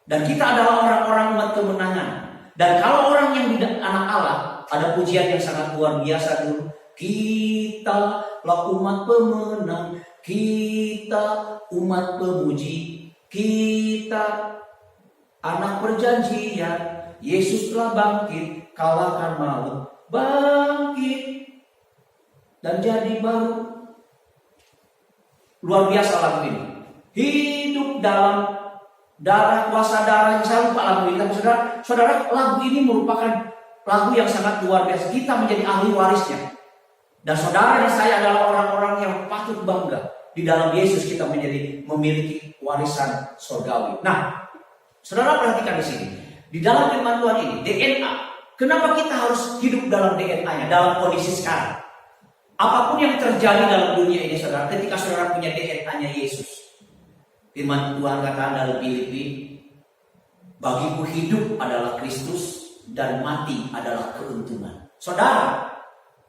Dan kita adalah orang-orang umat kemenangan. Dan kalau orang yang tidak anak Allah, ada pujian yang sangat luar biasa dulu. Kita lah umat pemenang, kita umat pemuji, kita anak perjanjian. Yesus telah bangkit, kalahkan maut, bangkit dan jadi baru. Luar biasa lagu ini. Hidup dalam darah, kuasa darah. Saya lupa lagu ini, tapi saudara, lagu ini merupakan lagu yang sangat luar biasa. Kita menjadi ahli warisnya. Dan saudara dan saya adalah orang-orang yang patut bangga. Di dalam Yesus kita memiliki warisan surgawi. Nah, saudara perhatikan di sini. Di dalam firman Tuhan ini, DNA. Kenapa kita harus hidup dalam DNA-nya, dalam kondisi sekarang? Apapun yang terjadi dalam dunia ini, saudara, ketika saudara punya DNA-nya Yesus. Firman Tuhan katakan dalam Filipi, bagiku hidup adalah Kristus dan mati adalah keuntungan. Saudara,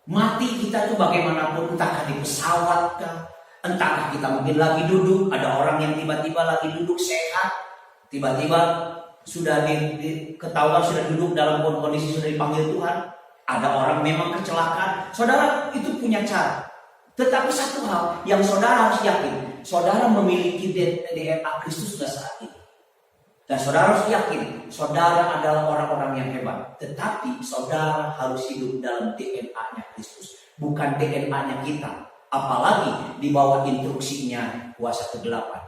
mati kita itu bagaimanapun, entahkah di pesawat kah, entahkah kita mungkin lagi duduk, ada orang yang tiba-tiba lagi duduk sehat, tiba-tiba sudah ketahuan sudah duduk dalam kondisi sudah dipanggil Tuhan. Ada orang memang kecelakaan. Saudara itu punya cara. Tetapi satu hal yang saudara harus yakin, saudara memiliki DNA Kristus pada saat ini. Dan saudara harus yakin, saudara adalah orang-orang yang hebat. Tetapi saudara harus hidup dalam DNA-nya Kristus, bukan DNA-nya kita. Apalagi di bawah instruksinya kuasa kegelapan,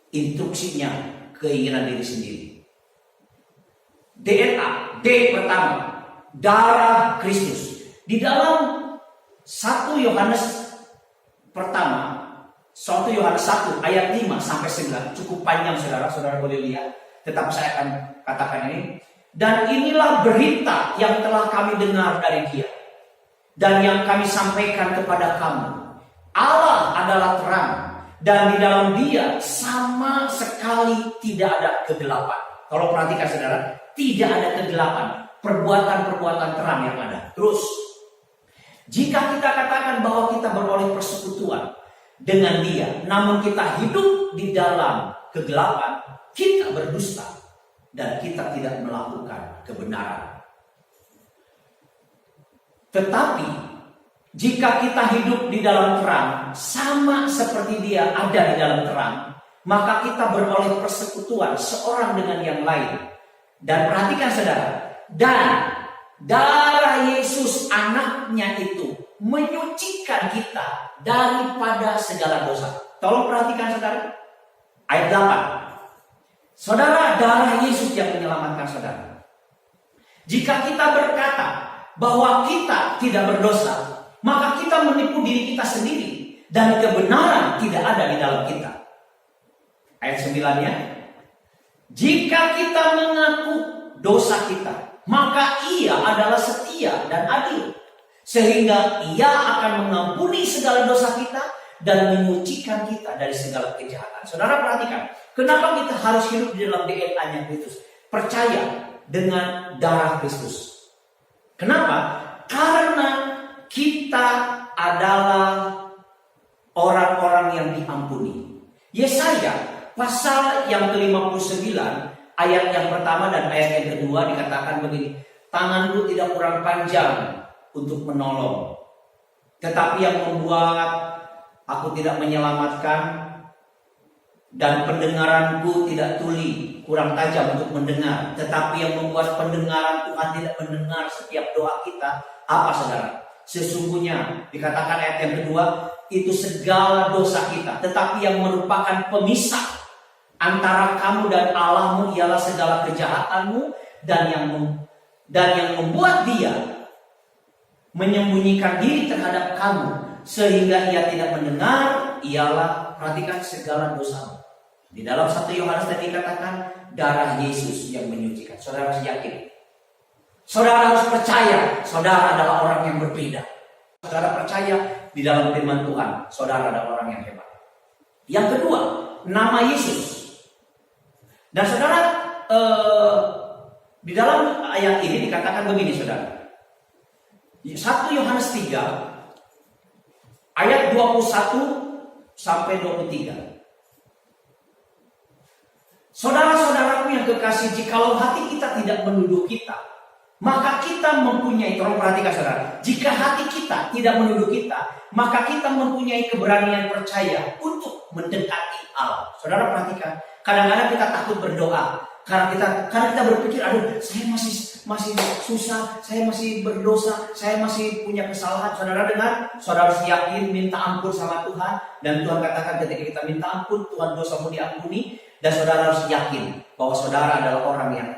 instruksinya keinginan diri sendiri. DNA, D pertama, darah Kristus. Di dalam 1 Yohanes pertama, 1 Yohanes 1 ayat 5 sampai 9, cukup panjang saudara boleh lihat. Tetapi saya akan katakan ini. Dan inilah berita yang telah kami dengar dari Dia, dan yang kami sampaikan kepada kamu. Allah adalah terang, dan di dalam Dia sama sekali tidak ada kegelapan. Kalau perhatikan saudara, tidak ada kegelapan, perbuatan-perbuatan terang yang ada. Terus, jika kita katakan bahwa kita beroleh persekutuan dengan Dia, namun kita hidup di dalam kegelapan, kita berdusta dan kita tidak melakukan kebenaran. Tetapi, jika kita hidup di dalam terang, sama seperti Dia ada di dalam terang, maka kita beroleh persekutuan seorang dengan yang lain. Dan perhatikan saudara, dan darah Yesus anaknya itu menyucikan kita daripada segala dosa. Tolong perhatikan saudara, ayat 8. Saudara, darah Yesus yang menyelamatkan saudara. Jika kita berkata bahwa kita tidak berdosa, maka kita menipu diri kita sendiri, dan kebenaran tidak ada di dalam kita. Ayat 9-nya, jika kita mengaku dosa kita, maka Ia adalah setia dan adil, sehingga Ia akan mengampuni segala dosa kita dan menyucikan kita dari segala kejahatan. Saudara perhatikan, kenapa kita harus hidup di dalam DNA-nya Kristus? Percaya dengan darah Kristus. Kenapa? Karena kita adalah orang-orang yang diampuni. Yesaya pasal yang ke-59 ayat yang pertama dan ayat yang kedua dikatakan begini, tanganku tidak kurang panjang untuk menolong, tetapi yang membuat aku tidak menyelamatkan, dan pendengaranku tidak tuli, kurang tajam untuk mendengar, tetapi yang membuat pendengaran Tuhan tidak mendengar setiap doa kita. Apa saudara? Sesungguhnya dikatakan ayat yang kedua, itu segala dosa kita, tetapi yang merupakan pemisah antara kamu dan Allahmu ialah segala kejahatanmu, dan yang dan yang membuat dia menyembunyikan diri terhadap kamu sehingga ia tidak mendengar ialah, perhatikan, segala dosamu. Di dalam 1 Yohanes tadi dikatakan darah Yesus yang menyucikan. Saudara harus yakin. Saudara harus percaya saudara adalah orang yang berbeda. Saudara percaya di dalam firman Tuhan saudara adalah orang yang hebat. Yang kedua, nama Yesus. Dan saudara, di dalam ayat ini dikatakan begini saudara. 1 Yohanes 3 ayat 21 sampai 23. Saudara-saudaraku yang kekasih, jikalau hati kita tidak menuduh kita, maka kita mempunyai, tolong perhatikan saudara, jika hati kita tidak menuduh kita, maka kita mempunyai keberanian percaya untuk mendekati Allah. Saudara perhatikan, kadang-kadang kita takut berdoa karena kita berpikir, aduh, saya masih susah, saya masih berdosa, saya masih punya kesalahan. Saudara harus yakin, minta ampun sama Tuhan, dan Tuhan katakan ketika kita minta ampun, Tuhan dosamu diampuni. Dan saudara harus yakin bahwa saudara adalah orang yang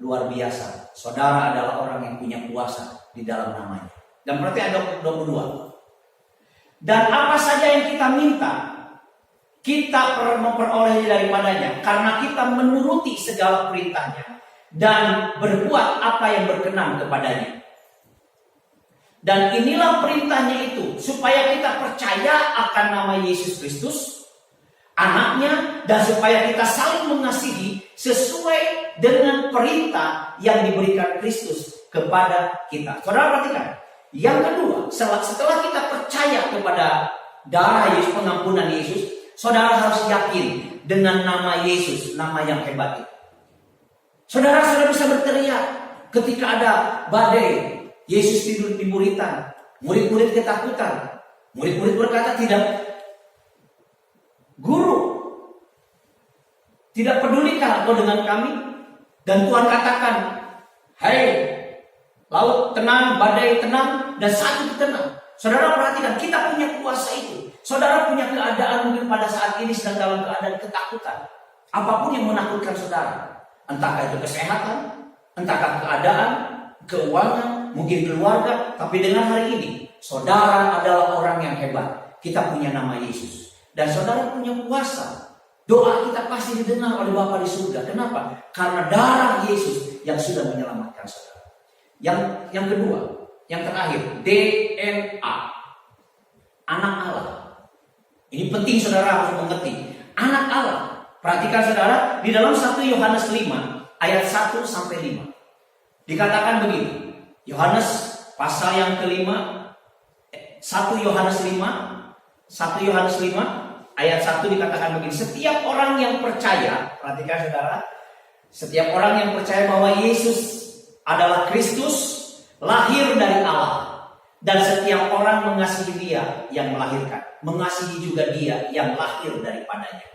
luar biasa. Saudara adalah orang yang punya kuasa di dalam namanya. Dan berarti ada 22. Dan apa saja yang kita minta, kita memperoleh daripadanya, karena kita menuruti segala perintahnya dan berbuat apa yang berkenan kepadanya. Dan inilah perintahnya itu, supaya kita percaya akan nama Yesus Kristus, anaknya, dan supaya kita saling mengasihi sesuai dengan perintah yang diberikan Kristus kepada kita. Saudara perhatikan, yang kedua, setelah kita percaya kepada darah Yesus, pengampunan Yesus, saudara harus yakin dengan nama Yesus, nama yang hebat itu. Saudara bisa berteriak ketika ada badai, Yesus tidur di buritan, murid-murid ketakutan, murid-murid berkata, tidak, Guru, tidak pedulikah engkau dengan kami? Dan Tuhan katakan, hai, laut tenang, badai tenang, dan saat itu tenang. Saudara perhatikan, kita punya kuasa itu. Saudara punya keadaan mungkin pada saat ini sedang dalam keadaan ketakutan. Apapun yang menakutkan saudara, entahkah itu kesehatan, entahkah keadaan, keuangan, mungkin keluarga. Tapi dengan hari ini, saudara adalah orang yang hebat. Kita punya nama Yesus. Dan saudara punya kuasa. Doa kita pasti didengar oleh Bapa di surga. Kenapa? Karena darah Yesus yang sudah menyelamatkan saudara. Yang kedua, yang terakhir, DNA. Anak Allah. Ini penting saudara harus mengerti. Anak Allah. Perhatikan saudara, di dalam 1 Yohanes 5 ayat 1 sampai 5. Dikatakan begini. Yohanes pasal yang kelima, 1 Yohanes 5 ayat 1 dikatakan begini. Setiap orang yang percaya, perhatikan saudara, setiap orang yang percaya bahwa Yesus adalah Kristus, lahir dari Allah, dan setiap orang mengasihi Dia yang melahirkan, mengasihi juga Dia yang lahir daripadanya.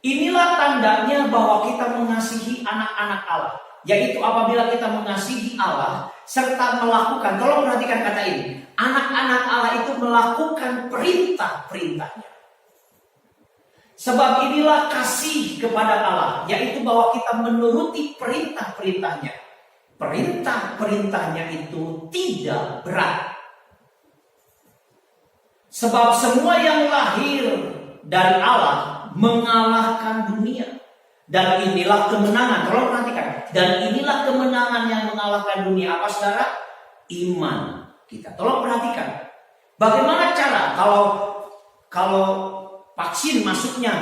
Inilah tandanya bahwa kita mengasihi anak-anak Allah, yaitu apabila kita mengasihi Allah serta melakukan, tolong perhatikan kata ini, anak-anak Allah itu melakukan perintah-perintahnya. Sebab inilah kasih kepada Allah, yaitu bahwa kita menuruti perintah-perintahnya. Perintah-perintahnya itu tidak berat. Sebab semua yang lahir dari Allah mengalahkan dunia. Dan inilah kemenangan, tolong perhatikan. Dan inilah kemenangan yang mengalahkan dunia. Apa saudara? Iman kita. Tolong perhatikan. Bagaimana cara kalau vaksin masuknya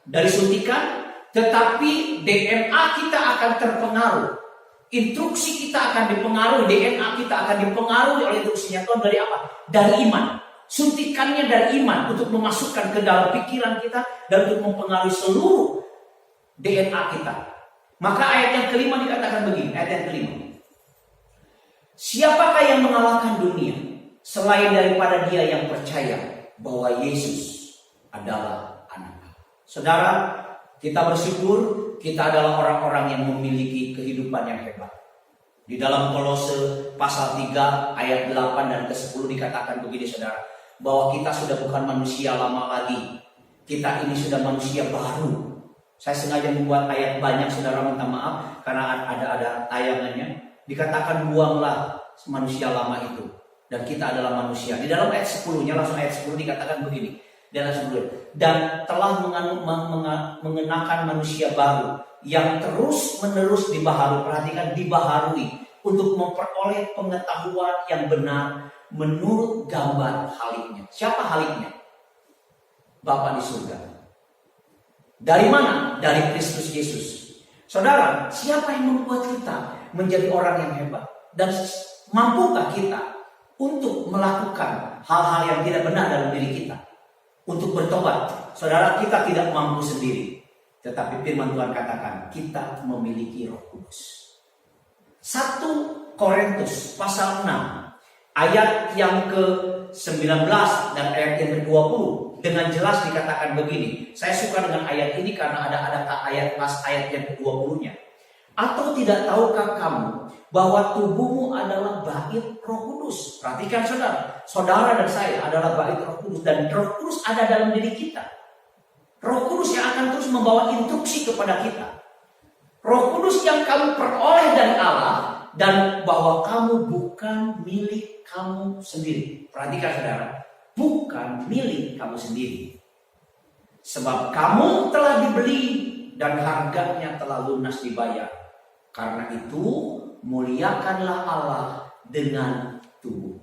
dari suntikan, tetapi DNA kita akan terpengaruh. Instruksi kita akan dipengaruhi, DNA kita akan dipengaruhi oleh instruksinya Tuhan dari apa? Dari iman. Suntikannya dari iman untuk memasukkan ke dalam pikiran kita dan untuk mempengaruhi seluruh DNA kita. Maka ayat yang kelima dikatakan begini, ayat yang kelima. Siapakah yang mengalahkan dunia selain daripada dia yang percaya bahwa Yesus adalah anak Allah. Saudara, kita bersyukur kita adalah orang-orang yang memiliki kehidupan yang hebat. Di dalam Kolose pasal 3 ayat 8 dan ke-10 dikatakan begini saudara, bahwa kita sudah bukan manusia lama lagi. Kita ini sudah manusia baru. Saya sengaja membuat ayat banyak saudara, minta maaf karena ada tayangannya. dikatakan buanglah manusia lama itu. Dan kita adalah manusia. Di dalam ayat 10-nya, langsung ayat 10 dikatakan begini. Dan telah mengenakan manusia baru yang terus menerus dibaharui. Perhatikan, dibaharui untuk memperoleh pengetahuan yang benar menurut gambar haliknya. Siapa haliknya? Bapa di surga. Dari mana? Dari Kristus Yesus. Saudara, siapa yang membuat kita menjadi orang yang hebat? Dan mampukah kita untuk melakukan hal-hal yang tidak benar dalam diri kita? Untuk bertobat. Saudara, kita tidak mampu sendiri. Tetapi firman Tuhan katakan, kita memiliki Roh Kudus. 1 Korintus pasal 6 ayat yang ke-19 dan ayat yang ke-20 dengan jelas dikatakan begini. Saya suka dengan ayat ini karena ada ayat yang ke-20-nya. Atau tidak tahukah kamu bahwa tubuhmu adalah bait Roh Kudus? Perhatikan saudara dan saya adalah bait Roh Kudus, dan Roh Kudus ada dalam diri kita. Roh Kudus yang akan terus membawa instruksi kepada kita. Roh Kudus yang kamu peroleh dari Allah, dan bahwa kamu bukan milik kamu sendiri. Perhatikan saudara, bukan milik kamu sendiri. Sebab kamu telah dibeli dan harganya telah lunas dibayar. Karena itu muliakanlah Allah dengan tubuh.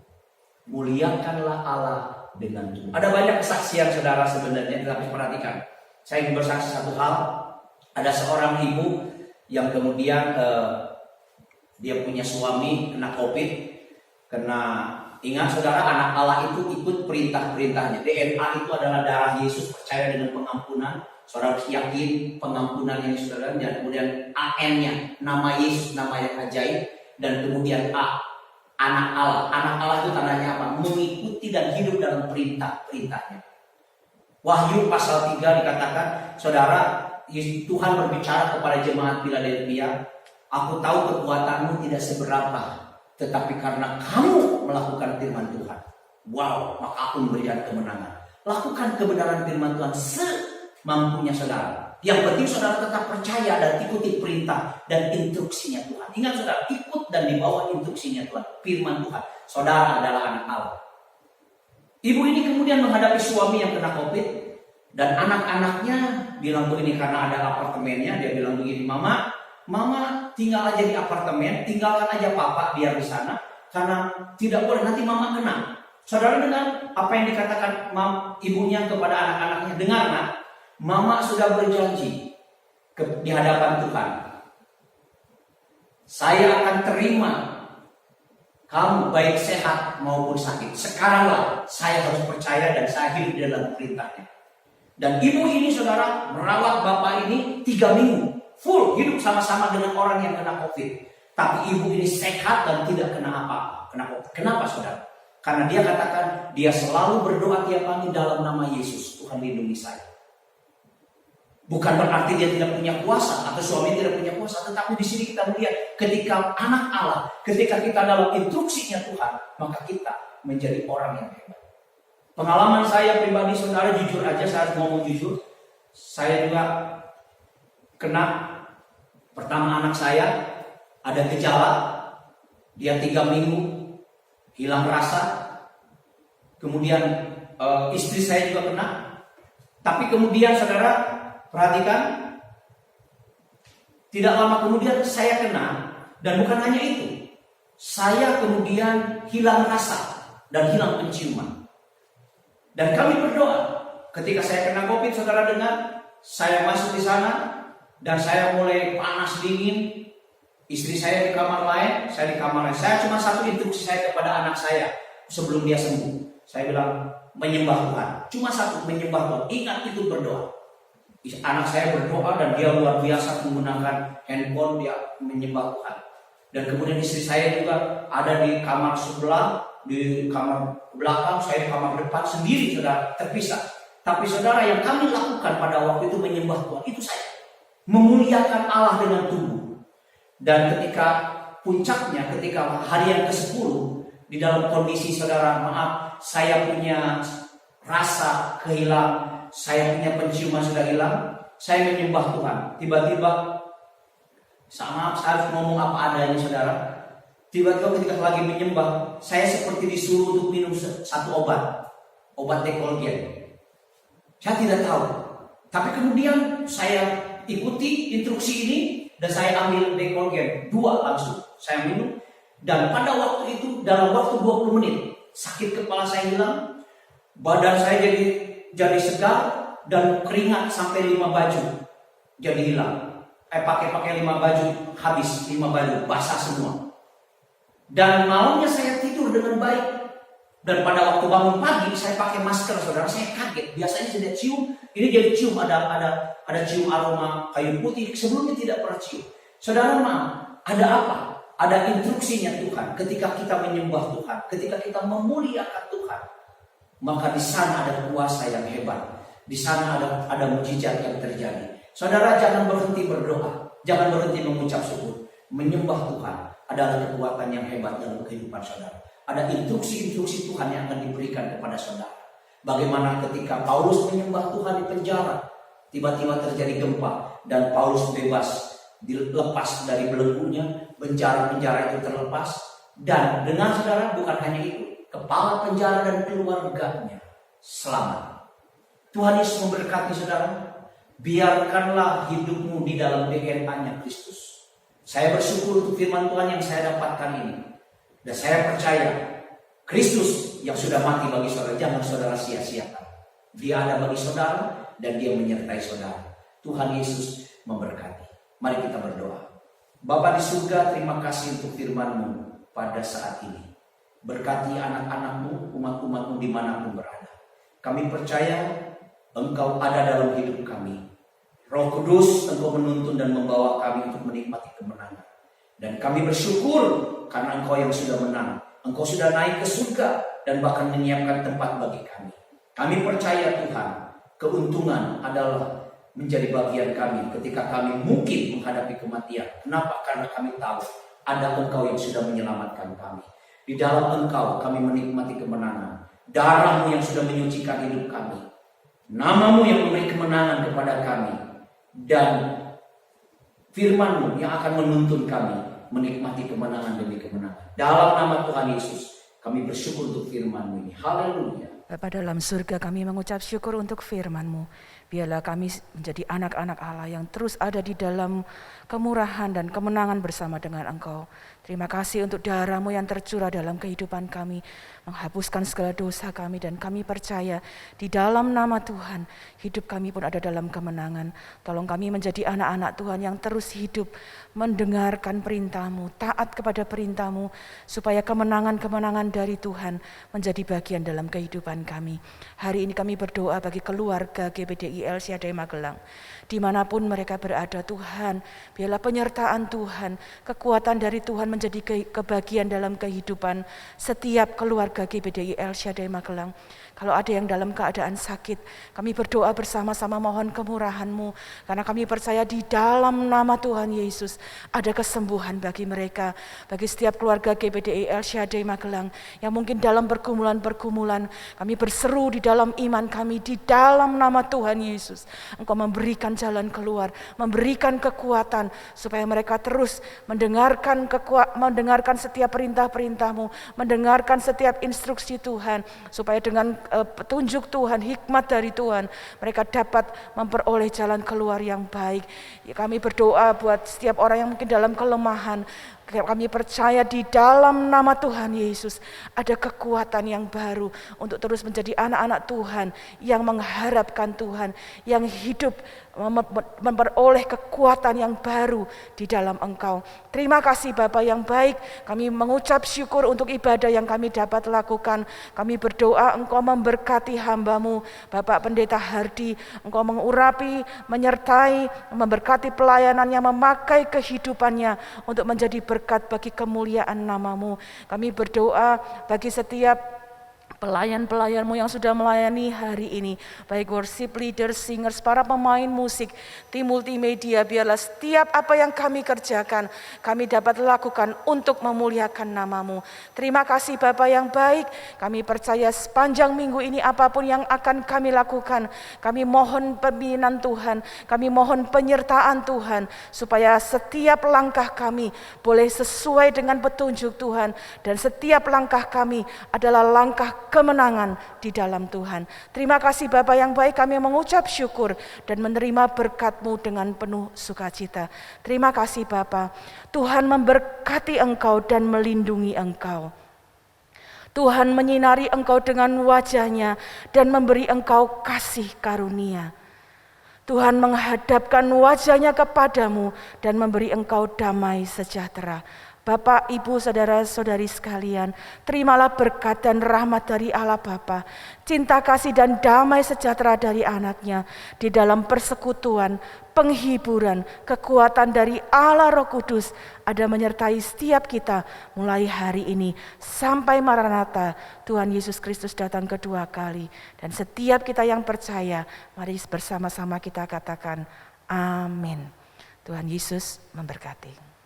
Muliakanlah Allah dengan tubuh. Ada banyak kesaksian saudara sebenarnya, tetapi perhatikan. Saya ingin bersaksi satu hal. Ada seorang ibu yang kemudian dia punya suami kena COVID. Ingat saudara, anak Allah itu ikut perintah-perintahnya. DNA itu adalah darah Yesus, percaya dengan pengampunan. Saudara yakin pengampunan yang saudara, dan kemudian AN-nya, nama Yesus, nama yang ajaib, dan kemudian A, anak Allah. Anak Allah itu tandanya apa? Mengikuti dan hidup dalam perintah-perintahnya. Wahyu pasal 3 dikatakan, saudara, Tuhan berbicara kepada jemaat Philadelphia, aku tahu kekuatanmu tidak seberapa, tetapi karena kamu melakukan firman Tuhan, wow, maka aku memberikan kemenangan. Lakukan kebenaran firman Tuhan semampunya saudara. Yang penting saudara tetap percaya dan ikuti perintah dan instruksinya Tuhan. Ingat saudara, ikut dan dibawa instruksinya Tuhan, firman Tuhan. Saudara adalah anak Allah. Ibu ini kemudian menghadapi suami yang kena COVID, dan anak-anaknya bilang begini, karena ada apartemennya, dia bilang begini, Mama tinggal aja di apartemen, tinggalkan aja Papa biar di sana, karena tidak boleh nanti Mama kena. Saudara dengar apa yang dikatakan ibunya kepada anak-anaknya? Dengar nak, Mama sudah berjanji di hadapan Tuhan, saya akan terima kamu baik sehat maupun sakit. Sekaranglah saya harus percaya dan saya hidup dalam perintahnya. Dan ibu ini saudara merawat bapak ini 3 minggu. Full hidup sama-sama dengan orang yang kena COVID. Tapi ibu ini sehat dan tidak kena apa-apa. Kenapa saudara? Karena dia katakan dia selalu berdoa tiap pagi dalam nama Yesus. Tuhan lindungi saya. Bukan berarti dia tidak punya kuasa atau suami tidak punya kuasa. Tetapi di sini kita melihat ketika anak Allah, ketika kita dalam instruksinya Tuhan, maka kita menjadi orang yang hebat. Pengalaman saya pribadi saudara, jujur aja saya harus ngomong jujur. Saya juga kena. Pertama anak saya ada gejala, dia 3 minggu hilang rasa. Kemudian istri saya juga kena. Tapi kemudian saudara perhatikan, tidak lama kemudian saya kena, dan bukan hanya itu, saya kemudian hilang rasa dan hilang penciuman. Dan kami berdoa ketika saya kena COVID, saudara dengar, saya masuk di sana dan saya mulai panas dingin. Istri saya di kamar lain, saya di kamar lain. Saya cuma satu instruksi saya kepada anak saya sebelum dia sembuh. Saya bilang menyembah Tuhan. Cuma satu, menyembah Tuhan. Ingat itu berdoa. Anak saya berdoa dan dia luar biasa menggunakan handphone, dia menyembah Tuhan. Dan kemudian istri saya juga ada di kamar sebelah, di kamar belakang, saya di kamar depan sendiri, saudara, terpisah. Tapi saudara, yang kami lakukan pada waktu itu menyembah Tuhan, itu saya memuliakan Allah dengan tubuh. Dan ketika puncaknya, ketika hari yang ke-10, di dalam kondisi saudara, maaf, saya punya rasa kehilangan, saya punya penciuman sudah hilang, saya menyembah Tuhan. Tiba-tiba, maaf, saya harus ngomong apa adanya saudara. Tiba-tiba ketika lagi menyembah, saya seperti disuruh untuk minum satu obat dekolgen. Saya tidak tahu. Tapi kemudian saya ikuti instruksi ini dan saya ambil dekolgen 2 langsung. Saya minum dan pada waktu itu dalam waktu 20 menit sakit kepala saya hilang, badan saya jadi segar dan keringat sampai 5 baju jadi hilang. Pakai 5 baju habis, 5 baju basah semua. Dan malamnya saya tidur dengan baik. Dan pada waktu bangun pagi saya pakai masker, saudara, saya kaget. Biasanya saya cium, ini jadi cium ada cium aroma kayu putih, sebelumnya tidak pernah cium. Saudara, ada apa? Ada instruksinya Tuhan. Ketika kita menyembah Tuhan, ketika kita memuliakan Tuhan, maka di sana ada kuasa yang hebat. Di sana ada mujizat yang terjadi. Saudara, jangan berhenti berdoa, jangan berhenti mengucap syukur. Menyembah Tuhan adalah kekuatan yang hebat dalam kehidupan saudara. Ada instruksi-instruksi Tuhan yang akan diberikan kepada saudara. Bagaimana ketika Paulus menyembah Tuhan di penjara, tiba-tiba terjadi gempa dan Paulus bebas, dilepas dari belenggunya, penjara itu terlepas, dan dengan saudara bukan hanya itu, kepala penjara dan keluarganya selamat. Tuhan Yesus memberkati saudara. Biarkanlah hidupmu di dalam DNA-nya Kristus. Saya bersyukur untuk firman Tuhan yang saya dapatkan ini. Dan saya percaya Kristus yang sudah mati bagi saudara, jangan saudara sia-siakan. Dia ada bagi saudara dan dia menyertai saudara. Tuhan Yesus memberkati. Mari kita berdoa. Bapa di surga, terima kasih untuk firman-Mu pada saat ini. Berkati anak-anak-Mu, umat-umat-Mu dimanapun berada. Kami percaya Engkau ada dalam hidup kami. Roh Kudus, Engkau menuntun dan membawa kami untuk menikmati kemenangan. Dan kami bersyukur karena Engkau yang sudah menang. Engkau sudah naik ke surga dan bahkan menyiapkan tempat bagi kami. Kami percaya Tuhan, keuntungan adalah menjadi bagian kami ketika kami mungkin menghadapi kematian. Kenapa? Karena kami tahu ada Engkau yang sudah menyelamatkan kami. Di dalam Engkau kami menikmati kemenangan. Darah-Mu yang sudah menyucikan hidup kami. Nama-Mu yang memberi kemenangan kepada kami. Dan firman-Mu yang akan menuntun kami menikmati kemenangan demi kemenangan. Dalam nama Tuhan Yesus kami bersyukur untuk firman-Mu ini. Haleluya. Bapa dalam surga, kami mengucap syukur untuk firman-Mu. Biarlah kami menjadi anak-anak Allah yang terus ada di dalam kemurahan dan kemenangan bersama dengan Engkau. Terima kasih untuk darah-Mu yang tercurah dalam kehidupan kami, menghapuskan segala dosa kami, dan kami percaya di dalam nama Tuhan, hidup kami pun ada dalam kemenangan. Tolong kami menjadi anak-anak Tuhan yang terus hidup, mendengarkan perintah-Mu, taat kepada perintah-Mu, supaya kemenangan-kemenangan dari Tuhan menjadi bagian dalam kehidupan kami. Hari ini kami berdoa bagi keluarga GBDI El Shaddai Magelang, dimanapun mereka berada. Tuhan, biarlah penyertaan Tuhan, kekuatan dari Tuhan menjadi kebagian dalam kehidupan setiap keluarga GBDI El Shaddai Magelang. Kalau ada yang dalam keadaan sakit, kami berdoa bersama-sama mohon kemurahan-Mu, karena kami percaya di dalam nama Tuhan Yesus ada kesembuhan bagi mereka, bagi setiap keluarga GBDI El Shaddai Magelang yang mungkin dalam pergumulan-pergumulan. Kami berseru di dalam iman kami, di dalam nama Tuhan Yesus, Engkau memberikan jalan keluar, memberikan kekuatan supaya mereka terus mendengarkan setiap perintah-perintah-Mu, mendengarkan setiap instruksi Tuhan, supaya dengan petunjuk Tuhan, hikmat dari Tuhan, mereka dapat memperoleh jalan keluar yang baik. Kami berdoa buat setiap orang yang mungkin dalam kelemahan. Kami percaya di dalam nama Tuhan Yesus ada kekuatan yang baru untuk terus menjadi anak-anak Tuhan yang mengharapkan Tuhan, yang hidup memperoleh kekuatan yang baru di dalam Engkau. Terima kasih Bapa yang baik, kami mengucap syukur untuk ibadah yang kami dapat lakukan. Kami berdoa Engkau memberkati hamba-Mu, Bapak Pendeta Hardi, Engkau mengurapi, menyertai, memberkati pelayanannya, memakai kehidupannya untuk menjadi berkat bagi kemuliaan nama-Mu. Kami berdoa bagi setiap pelayan-pelayan-Mu yang sudah melayani hari ini, baik worship leaders, singers, para pemain musik, tim multimedia, biarlah setiap apa yang kami kerjakan, kami dapat lakukan untuk memuliakan nama-Mu. Terima kasih Bapa yang baik, kami percaya sepanjang minggu ini apapun yang akan kami lakukan, kami mohon pimpinan Tuhan, kami mohon penyertaan Tuhan, supaya setiap langkah kami boleh sesuai dengan petunjuk Tuhan, dan setiap langkah kami adalah langkah kemenangan di dalam Tuhan. Terima kasih Bapa yang baik, kami mengucap syukur dan menerima berkat-Mu dengan penuh sukacita. Terima kasih Bapa, Tuhan memberkati Engkau dan melindungi Engkau. Tuhan menyinari Engkau dengan wajah-Nya dan memberi Engkau kasih karunia. Tuhan menghadapkan wajah-Nya kepadamu dan memberi Engkau damai sejahtera. Bapak, Ibu, saudara-saudari sekalian, terimalah berkat dan rahmat dari Allah Bapa, cinta kasih dan damai sejahtera dari anak-Nya di dalam persekutuan, penghiburan, kekuatan dari Allah Roh Kudus ada menyertai setiap kita mulai hari ini sampai Maranatha Tuhan Yesus Kristus datang kedua kali. Dan setiap kita yang percaya, mari bersama-sama kita katakan amin. Tuhan Yesus memberkati.